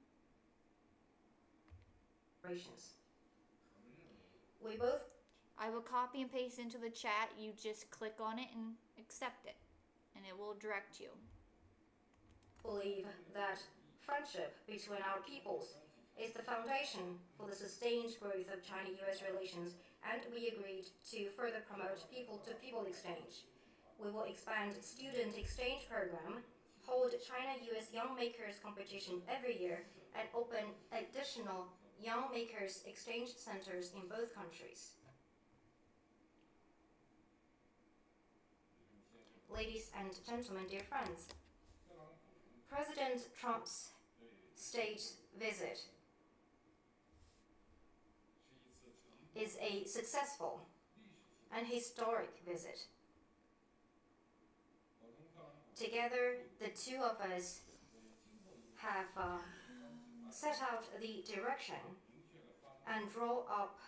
I will copy and paste into the chat. You just click on it and accept it, and it will direct you. Believe that friendship between our peoples is the foundation for the sustained growth of China-US relations, and we agreed to further promote people-to-people exchange. We will expand student exchange program, hold China-US Young Makers competition every year, and open additional Young Makers exchange centers in both countries. Ladies and gentlemen, dear friends, President Trump's state visit is a successful and historic visit. Together, the two of us have set out the direction and draw up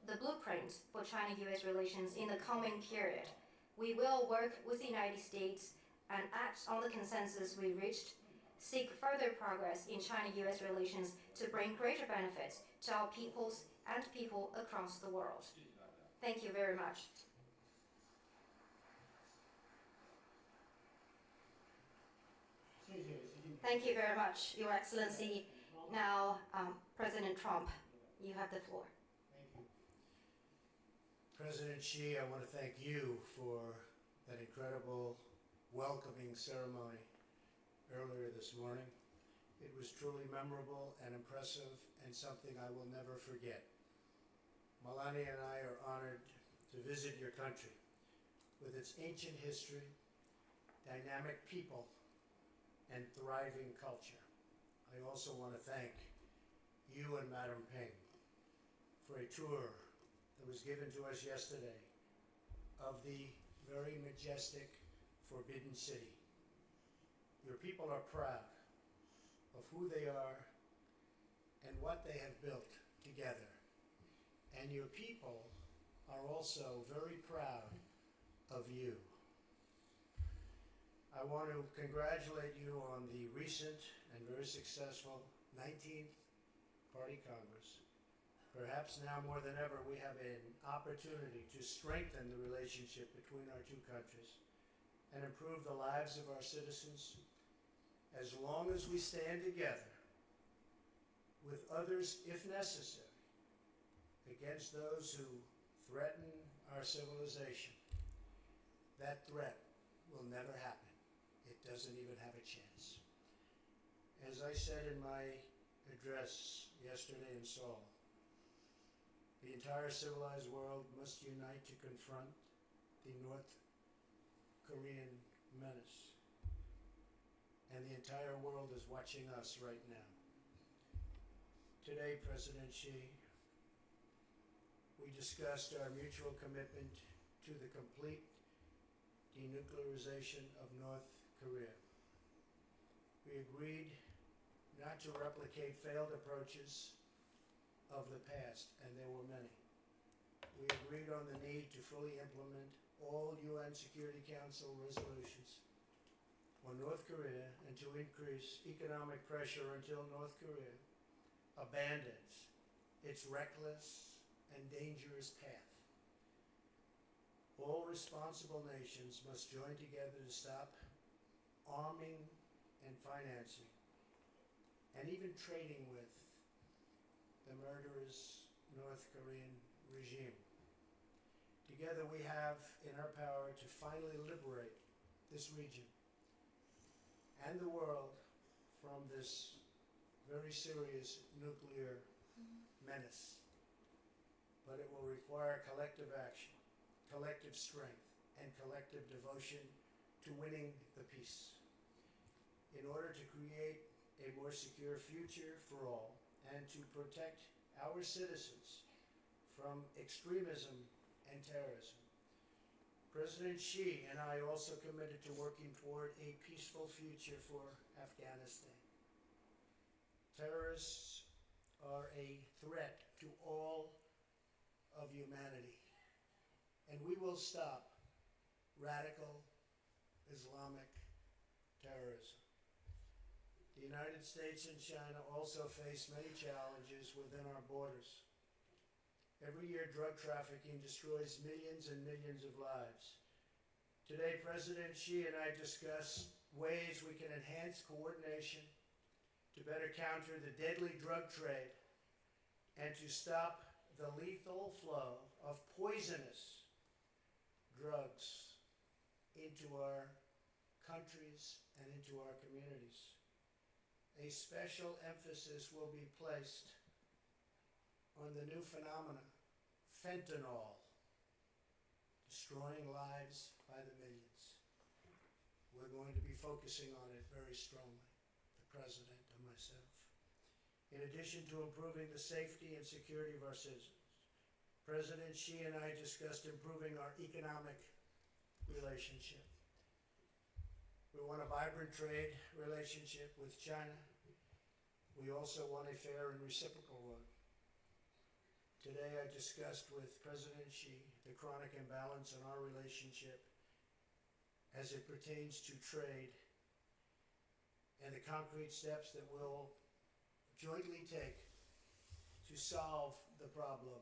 the blueprint for China-US relations in the coming period. We will work with the United States and act on the consensus we reached, seek further progress in China-US relations to bring greater benefits to our peoples and people across the world. Thank you very much. Thank you very much, Your Excellency. Now, President Trump, you have the floor. President Xi, I want to thank you for that incredible welcoming ceremony earlier this morning. It was truly memorable and impressive and something I will never forget. Melania and I are honored to visit your country with its ancient history, dynamic people, and thriving culture. I also want to thank you and Madam Ping for a tour that was given to us yesterday of the very majestic Forbidden City. Your people are proud of who they are and what they have built together. And your people are also very proud of you. I want to congratulate you on the recent and very successful 19th Party Congress. Perhaps now more than ever, we have an opportunity to strengthen the relationship between our two countries and improve the lives of our citizens as long as we stand together with others, if necessary, against those who threaten our civilization. That threat will never happen. It doesn't even have a chance. As I said in my address yesterday in Seoul, the entire civilized world must unite to confront the North Korean menace. And the entire world is watching us right now. Today, President Xi, we discussed our mutual commitment to the complete denuclearization of North Korea. We agreed not to replicate failed approaches of the past, and there were many. We agreed on the need to fully implement all UN Security Council resolutions on North Korea and to increase economic pressure until North Korea abandons its reckless and dangerous path. All responsible nations must join together to stop arming and financing and even trading with the murderous North Korean regime. Together we have in our power to finally liberate this region and the world from this very serious nuclear menace. But it will require collective action, collective strength, and collective devotion to winning the peace. In order to create a more secure future for all and to protect our citizens from extremism and terrorism, President Xi and I also committed to working toward a peaceful future for Afghanistan. Terrorists are a threat to all of humanity, and we will stop radical Islamic terrorism. The United States and China also face many challenges within our borders. Every year, drug trafficking destroys millions and millions of lives. Today, President Xi and I discussed ways we can enhance coordination to better counter the deadly drug trade and to stop the lethal flow of poisonous drugs into our countries and into our communities. A special emphasis will be placed on the new phenomenon, fentanyl, destroying lives by the millions. We're going to be focusing on it very strongly, the President and myself. In addition to improving the safety and security of our citizens, President Xi and I discussed improving our economic relationship. We want a vibrant trade relationship with China. We also want a fair and reciprocal one. Today I discussed with President Xi the chronic imbalance in our relationship as it pertains to trade and the concrete steps that we'll jointly take to solve the problem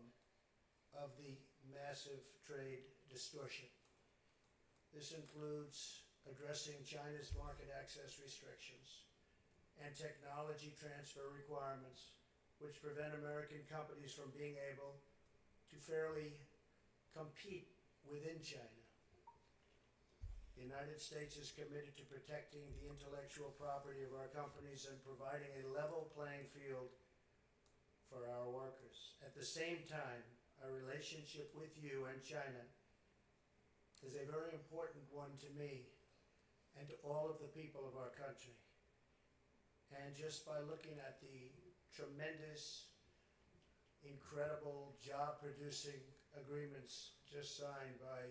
of the massive trade distortion. This includes addressing China's market access restrictions and technology transfer requirements which prevent American companies from being able to fairly compete within China. The United States is committed to protecting the intellectual property of our companies and providing a level playing field for our workers. At the same time, our relationship with you and China is a very important one to me and to all of the people of our country. And just by looking at the tremendous, incredible job-producing agreements just signed by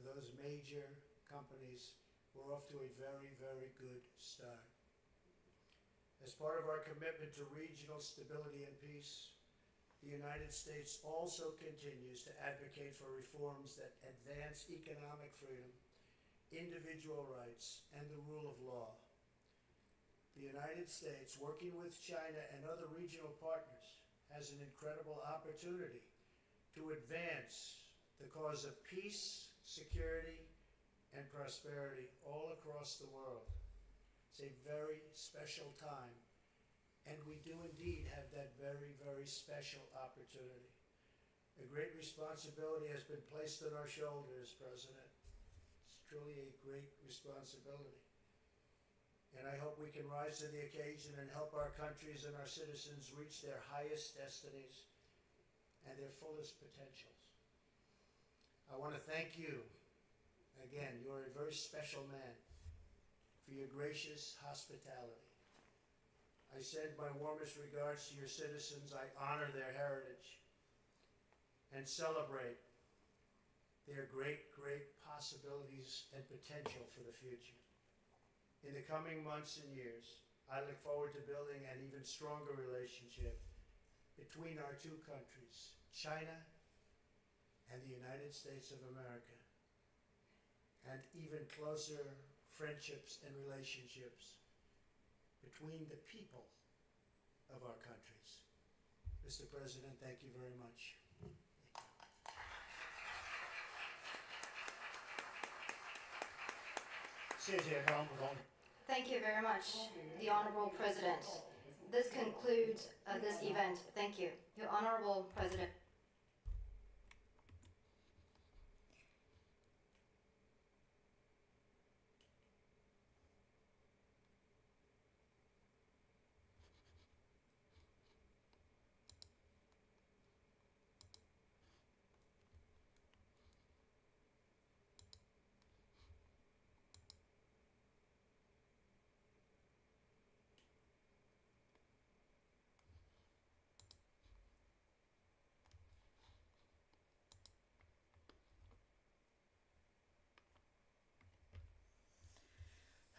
those major companies, we're off to a very, very good start. As part of our commitment to regional stability and peace, the United States also continues to advocate for reforms that advance economic freedom, individual rights, and the rule of law. The United States, working with China and other regional partners, has an incredible opportunity to advance the cause of peace, security, and prosperity all across the world. It's a very special time, and we do indeed have that very, very special opportunity. A great responsibility has been placed on our shoulders, President. It's truly a great responsibility. And I hope we can rise to the occasion and help our countries and our citizens reach their highest destinies and their fullest potentials. I want to thank you. Again, you're a very special man for your gracious hospitality. I send my warmest regards to your citizens. I honor their heritage and celebrate their great, great possibilities and potential for the future. In the coming months and years, I look forward to building an even stronger relationship between our two countries, China and the United States of America, and even closer friendships and relationships between the people of our countries. Mr. President, thank you very much. Thank you very much, the Honorable President. This concludes this event. Thank you. Your Honorable President.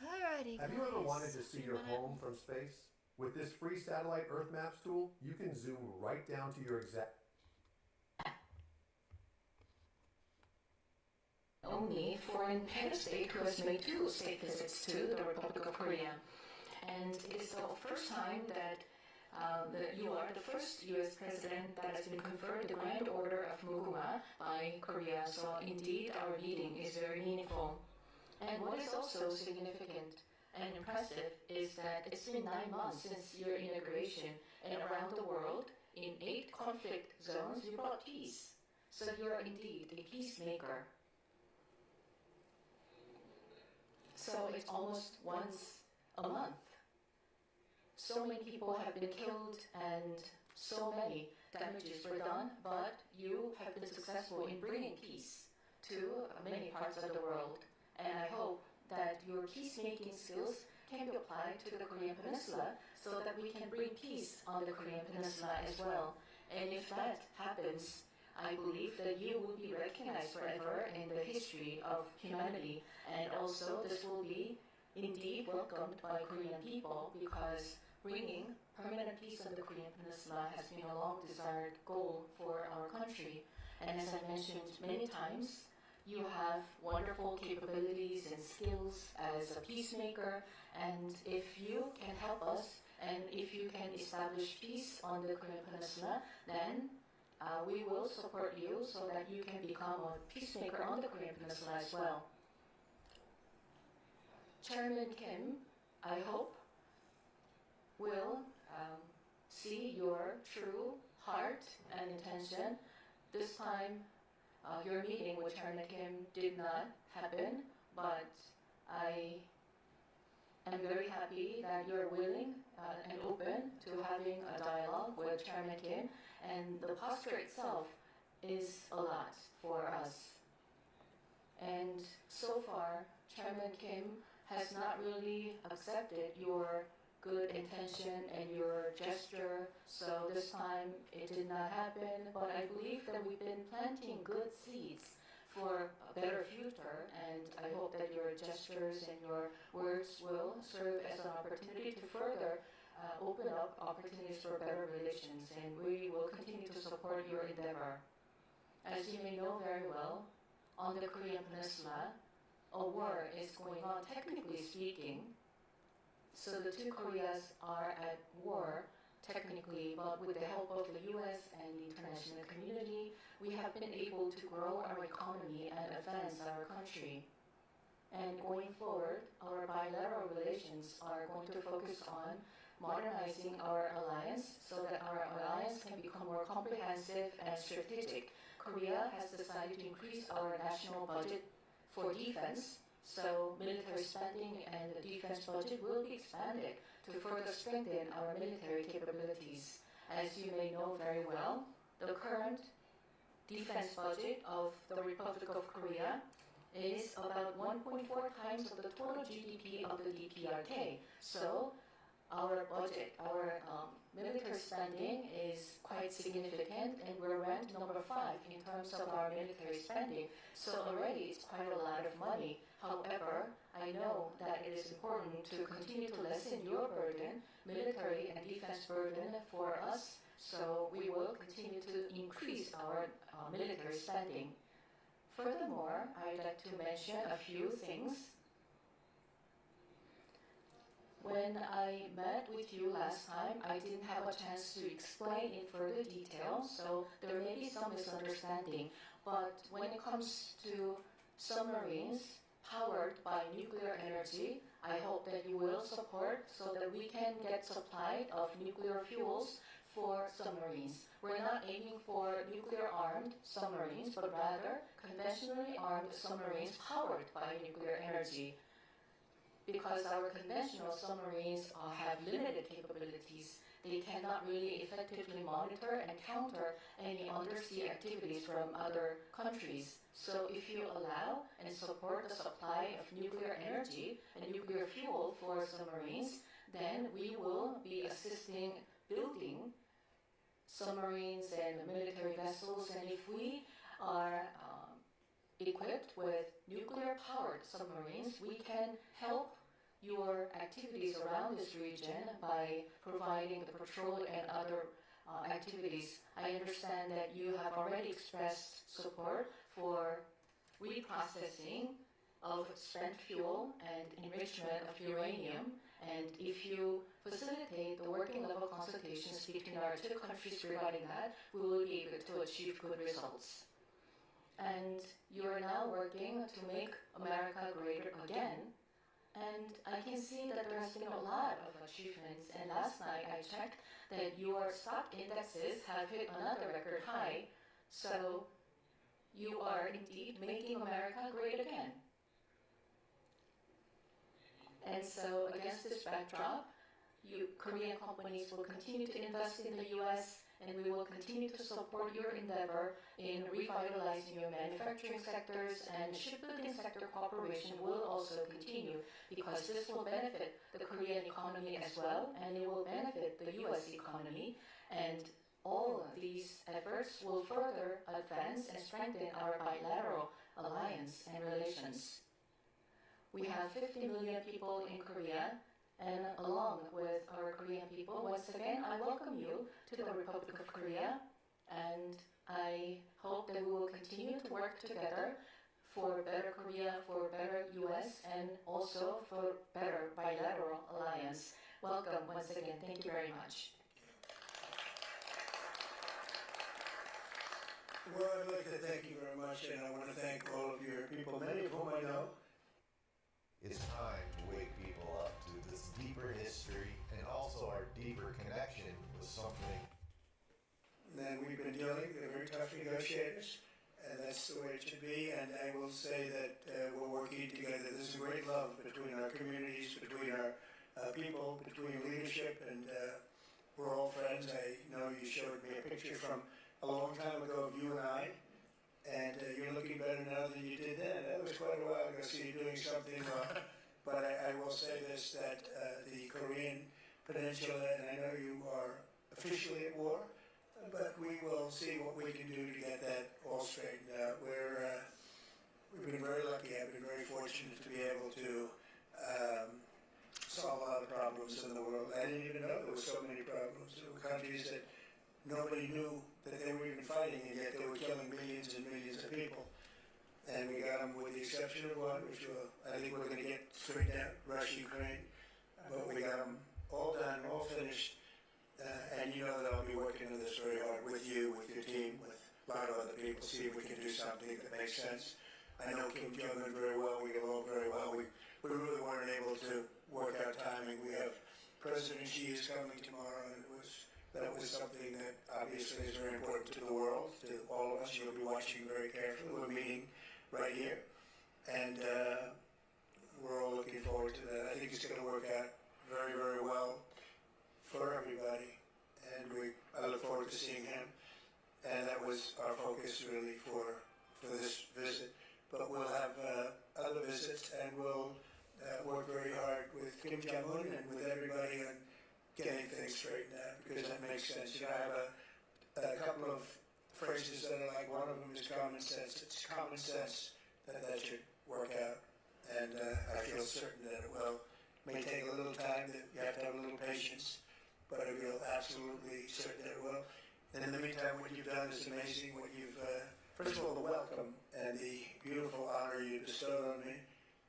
Alrighty, Have you ever wanted to see your home from space? With this free satellite Earth Maps tool, you can zoom right down to your exact... Only foreign head of state who has made 2 state visits to the Republic of Korea. And it is the first time that you are the first U.S. president that has been conferred the Grand Order of Muguma by Korea. So indeed, our meeting is very meaningful. And what is also significant and impressive is that it's been 9 months since your inauguration, and around the world, in 8 conflict zones, you brought peace. So you are indeed a peacemaker. So it's almost once a month. So many people have been killed and so many damages were done, but you have been successful in bringing peace to many parts of the world. And I hope that your peacemaking skills can be applied to the Korean Peninsula so that we can bring peace on the Korean Peninsula as well. And if that happens, I believe that you will be recognized forever in the history of humanity. And also this will be indeed welcomed by Korean people, because bringing permanent peace on the Korean Peninsula has been a long desired goal for our country. And as I mentioned many times, you have wonderful capabilities and skills as a peacemaker, and if you can help us, and if you can establish peace on the Korean Peninsula, then we will support you so that you can become a peacemaker on the Korean Peninsula as well. Chairman Kim, I hope, will see your true heart and intention. This time, your meeting with Chairman Kim did not happen, but I am very happy that you're willing and open to having a dialogue with Chairman Kim, and the posture itself is a lot for us. And so far, Chairman Kim has not really accepted your good intention and your gesture, so this time it did not happen, but I believe that we've been planting good seeds for a better future, and I hope that your gestures and your words will serve as an opportunity to further open up opportunities for better relations, and we will continue to support your endeavor. As you may know very well, on the Korean Peninsula, a war is going on, technically speaking. So the two Koreas are at war, technically, but with the help of the US and the international community, we have been able to grow our economy and advance our country. And going forward, our bilateral relations are going to focus on modernizing our alliance so that our alliance can become more comprehensive and strategic. Korea has decided to increase our national budget for defense, so military spending and the defense budget will be expanded to further strengthen our military capabilities. As you may know very well, the current defense budget of the Republic of Korea is about 1.4 times of the total GDP of the DPRK. So our budget, our military spending is quite significant, and we're ranked number 5 in terms of our military spending. So already it's quite a lot of money. However, I know that it is important to continue to lessen your burden, military and defense burden for us. So we will continue to increase our military spending. Furthermore, I'd like to mention a few things. When I met with you last time, I didn't have a chance to explain in further detail, so there may be some misunderstanding. But when it comes to submarines powered by nuclear energy, I hope that you will support so that we can get supply of nuclear fuels for submarines. We're not aiming for nuclear-armed submarines, but rather conventionally armed submarines powered by nuclear energy. Because our conventional submarines have limited capabilities, they cannot really effectively monitor and counter any undersea activities from other countries. So if you allow and support the supply of nuclear energy and nuclear fuel for submarines, then we will be assisting building submarines and military vessels. And if we are equipped with nuclear-powered submarines, we can help your activities around this region by providing the patrol and other activities. I understand that you have already expressed support for reprocessing of spent fuel and enrichment of uranium, and if you facilitate the working level consultations between our two countries regarding that, we will be able to achieve good results. And you are now working to make America greater again. And I can see that there has been a lot of achievements. And last night I checked that your stock indexes have hit another record high. So you are indeed making America great again. And so against this backdrop, Korean companies will continue to invest in the U.S., and we will continue to support your endeavor in revitalizing your manufacturing sectors, and shipbuilding sector cooperation will also continue because this will benefit the Korean economy as well, and it will benefit the U.S. economy, and all of these efforts will further advance and strengthen our bilateral alliance and relations. We have 50 million people in Korea, and along with our Korean people, once again, I welcome you to the Republic of Korea, and I hope that we will continue to work together for better Korea, for better U.S., and also for better bilateral alliance. Welcome once again. Thank you very much. Well, I'd like to thank you very much, and I want to thank all of your people, many of whom I know. It's time to wake people up to this deeper history and also our deeper connection with something. And we've been dealing, they're very tough negotiators, and that's That's the way it should be, and I will say that we're working together. There's a great love between our communities, between our people, between leadership, and we're all friends. I know you showed me a picture from a long time ago of you and I, and you're looking better now than you did then. That was quite a while ago, so you're doing something well. But I will say this, that the Korean Peninsula, and I know you are officially at war, but we will see what we can do to get that all straightened out. We've been very lucky. I've been very fortunate to be able to solve a lot of problems in the world. I didn't even know there were so many problems. There were countries that nobody knew that they were even fighting, and yet they were killing millions and millions of people. And we got them, with the exception of one, which I think we're going to get straightened out, Russia, Ukraine. But we got them all done, all finished. And you know that I'll be working on this very hard with you, with your team, with a lot of other people, see if we can do something that makes sense. I know Kim Jong-un very well. We get along very well. We really weren't able to work out timing. We have President Xi is coming tomorrow, and that was something that obviously is very important to the world, to all of us. You'll be watching very carefully. We're meeting right here, and we're all looking forward to that. I think it's going to work out very, very well for everybody, and I look forward to seeing him. And that was our focus really for this visit. But we'll have other visits, and we'll work very hard with Kim Jong-un and with everybody on getting things straightened out, because that makes sense. You know, I have a couple of phrases that I like. One of them is common sense. It's common sense that should work out, and I feel certain that it will. It may take a little time, that you have to have a little patience, but I feel absolutely certain that it will. And in the meantime, what you've done is amazing. What you've, first of all, the welcome and the beautiful honor you bestowed on me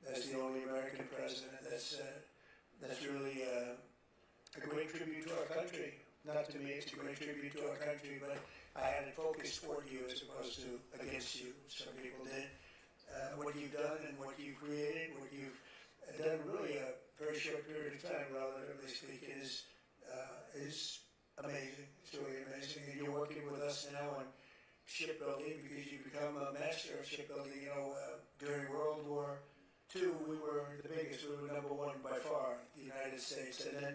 as the only American president. That's really a great tribute to our country. Not to me, it's a great tribute to our country, but I had it focused toward you as opposed to against you, some people did. What you've done and what you've created, what you've done in really a very short period of time, relatively speaking, is amazing. It's really amazing. And you're working with us now on shipbuilding, because you've become a master of shipbuilding. You know, during World War II, we were the biggest. We were number one by far, the United States. And then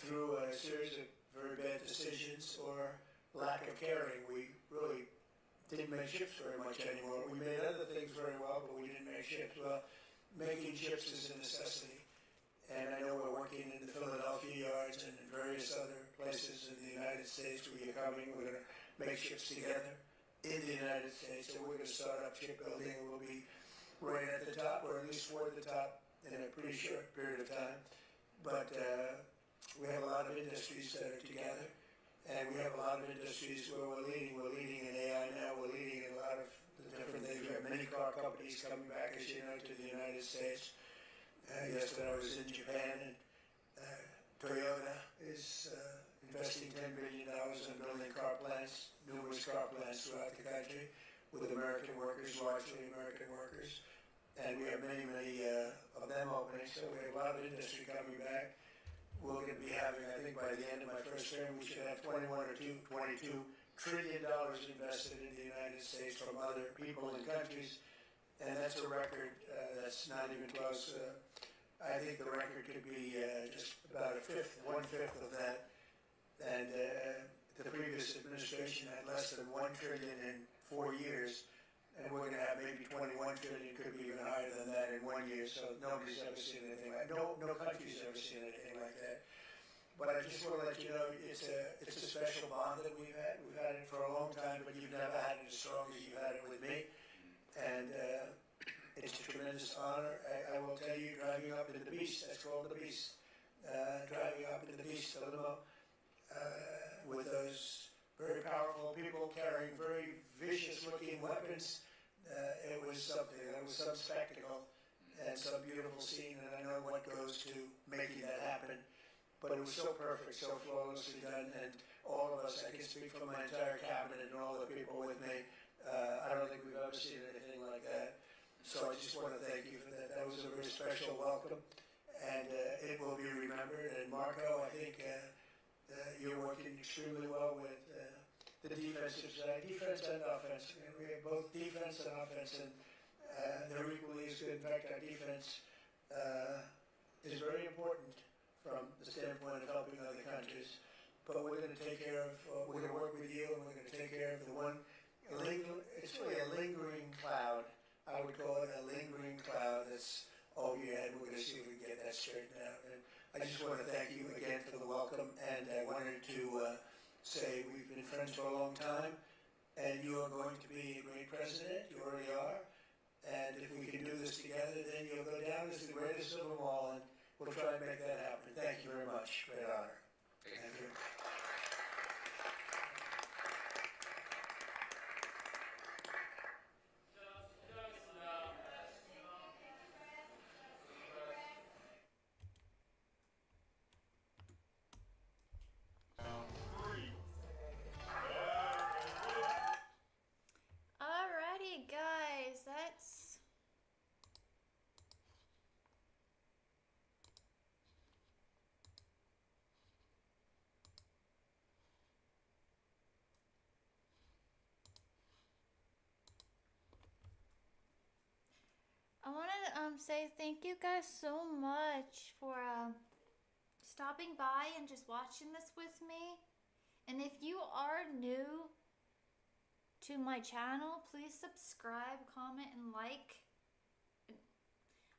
through a series of very bad decisions or lack of caring, we really didn't make ships very much anymore. We made other things very well, but we didn't make ships. Well, making ships is a necessity. And I know we're working in the Philadelphia yards and in various other places in the United States where you're coming. We're going to make ships together in the United States. So we're going to start up shipbuilding, and we'll be right at the top, or at least toward the top, in a pretty short period of time. But we have a lot of industries that are together, and we have a lot of industries where we're leading. We're leading in AI now. We're leading in a lot of the different things. We have many car companies coming back, as you know, to the United States. Yesterday I was in Japan, and Toyota is investing $10 billion in building car plants, numerous car plants throughout the country, with American workers, largely American workers. And we have many, many of them opening, so we have a lot of industry coming back. We're going to be having, I think by the end of my first term, we should have $22 trillion invested in the United States from other people and countries. And that's a record that's not even close. I think the record could be just about one-fifth of that. And the previous administration had less than $1 trillion in 4 years. And we're going to have maybe 21 trillion, could be even higher than that in 1 year. So nobody's ever seen anything like that. No country's ever seen anything like that. But I just want to let you know, it's a special bond that we've had. We've had it for a long time, but you've never had it as strong as you've had it with me. And it's a tremendous honor. I will tell you, driving up into the beast, that's called the beast, driving up into the beast, the limo, with those very powerful people carrying very vicious-looking weapons, it was something. It was some spectacle and some beautiful scene, and I know what goes to making that happen. But it was so perfect, so flawlessly done, and all of us, I can speak for my entire cabinet and all the people with me, I don't think we've ever seen anything like that. So I just want to thank you for that. That was a very special welcome, and it will be remembered. And Marco, I think you're working extremely well with the defensive side, defense and offense. We have both defense and offense, and they're equally as good. In fact, our defense is very important from the standpoint of helping other countries. But we're going to take care of, we're going to work with you, and we're going to take care of the one, it's really a lingering cloud. I would call it a lingering cloud that's over your head. We're going to see if we can get that straightened out. And I just want to thank you again for the welcome, and I wanted to say we've been friends for a long time, and you are going to be a great president. You already are. And if we can do this together, then you'll go down as the greatest of them all, and we'll try and make that happen. Thank you very much. Great honor. Thank you. Alrighty, guys, that's I want to say thank you guys so much for stopping by and just watching this with me. And if you are new to my channel, please subscribe, comment, and like.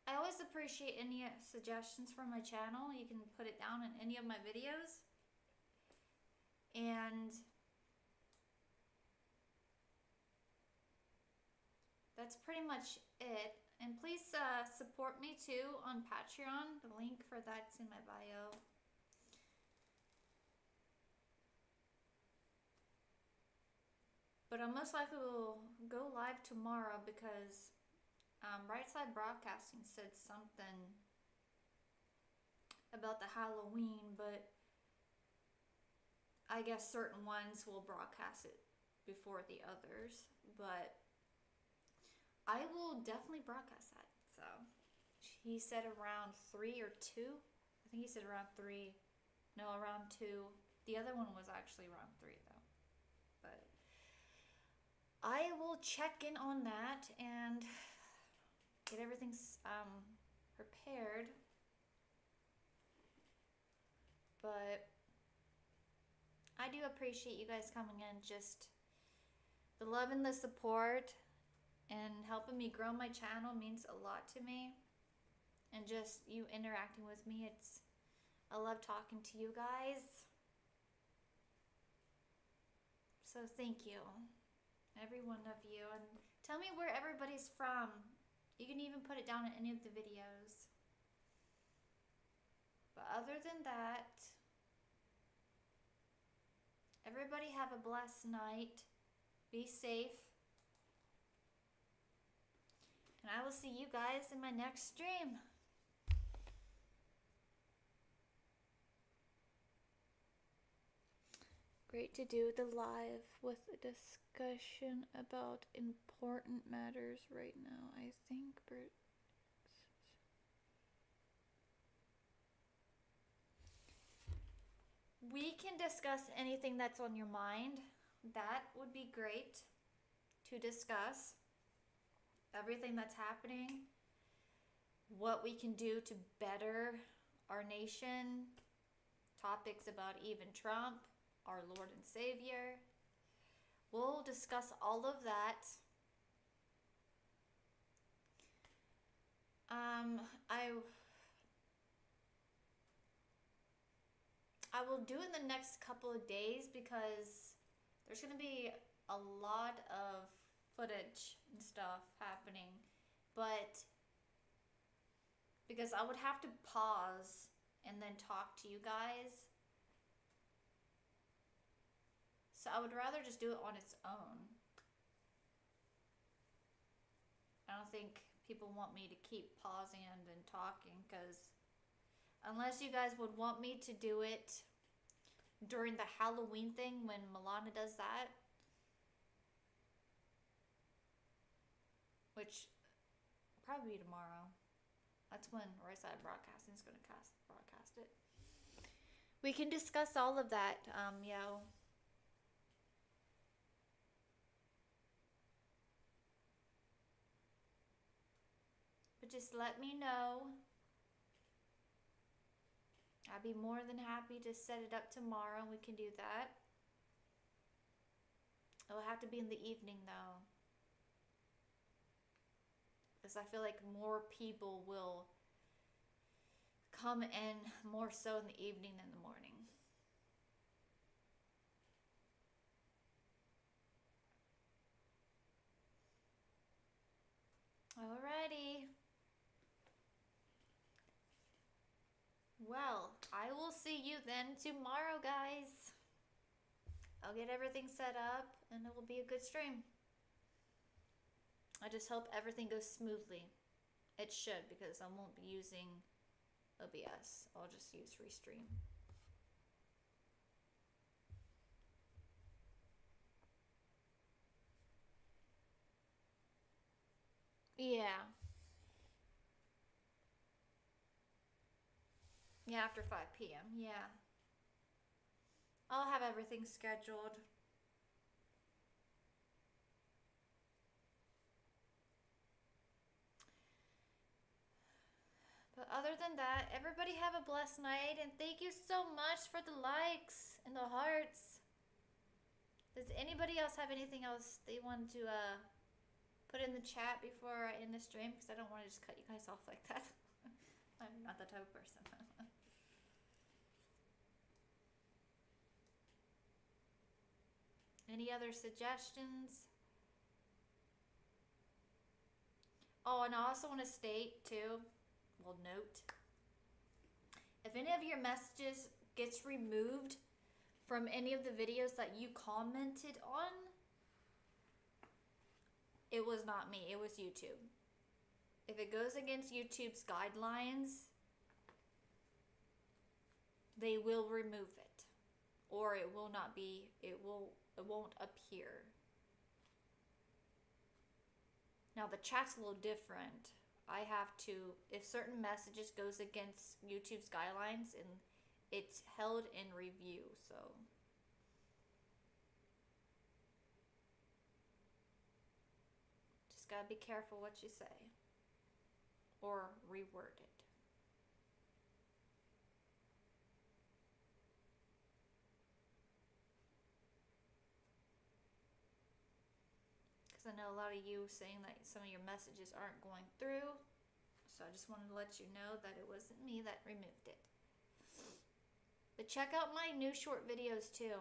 I always appreciate any suggestions for my channel. You can put it down in any of my videos. And that's pretty much it. And please support me too on Patreon. The link for that's in my bio. But I most likely will go live tomorrow because Right Side Broadcasting said something about the Halloween, but I guess certain ones will broadcast it before the others. But I will definitely broadcast that. So he said around 3 or 2. I think he said around 3. No, around 2. The other one was actually around 3 though. But I will check in on that and get everything prepared. But I do appreciate you guys coming in. Just the love and the support and helping me grow my channel means a lot to me. And just you interacting with me, I love talking to you guys. So thank you, every one of you. And tell me where everybody's from. You can even put it down in any of the videos. But other than that, everybody have a blessed night. Be safe. And I will see you guys in my next stream. Great to do the live with a discussion about important matters right now. I think we can discuss anything that's on your mind. That would be great to discuss. Everything that's happening. What we can do to better our nation. Topics about even Trump, our Lord and Savior. We'll discuss all of that. I will do it in the next couple of days because there's going to be a lot of footage and stuff happening. But because I would have to pause and then talk to you guys. So I would rather just do it on its own. I don't think people want me to keep pausing and then talking, because unless you guys would want me to do it during the Halloween thing when Milana does that, which will probably be tomorrow. That's when Right Side Broadcasting is going to broadcast it. We can discuss all of that, But just let me know. I'd be more than happy to set it up tomorrow, and we can do that. It'll have to be in the evening though, because I feel like more people will come in more so in the evening than the morning. Alrighty. Well, I will see you then tomorrow, guys. I'll get everything set up and it will be a good stream. I just hope everything goes smoothly. It should, because I won't be using OBS. I'll just use Restream. Yeah. Yeah, after 5 p.m. Yeah. I'll have everything scheduled. But other than that, everybody have a blessed night, and thank you so much for the likes and the hearts. Does anybody else have anything else they want to put in the chat before I end the stream? Because I don't want to just cut you guys off like that. I'm not that type of person. Any other suggestions? Oh, and I also want to state too, well, note, if any of your messages gets removed from any of the videos that you commented on, it was not me, it was YouTube. If it goes against YouTube's guidelines, they will remove it, or it will not be, it won't appear. Now the chat's a little different. I have to, if certain messages goes against YouTube's guidelines, and it's held in review, so. Just gotta be careful what you say, or reword it. I know a lot of you saying that some of your messages aren't going through, so I just wanted to let you know that it wasn't me that removed it. But check out my new short videos too.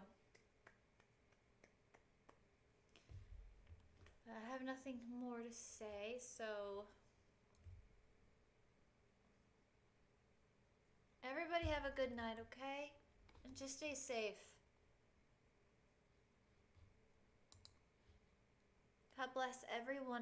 I have nothing more to say, so everybody have a good night, okay? And just stay safe. God bless everyone.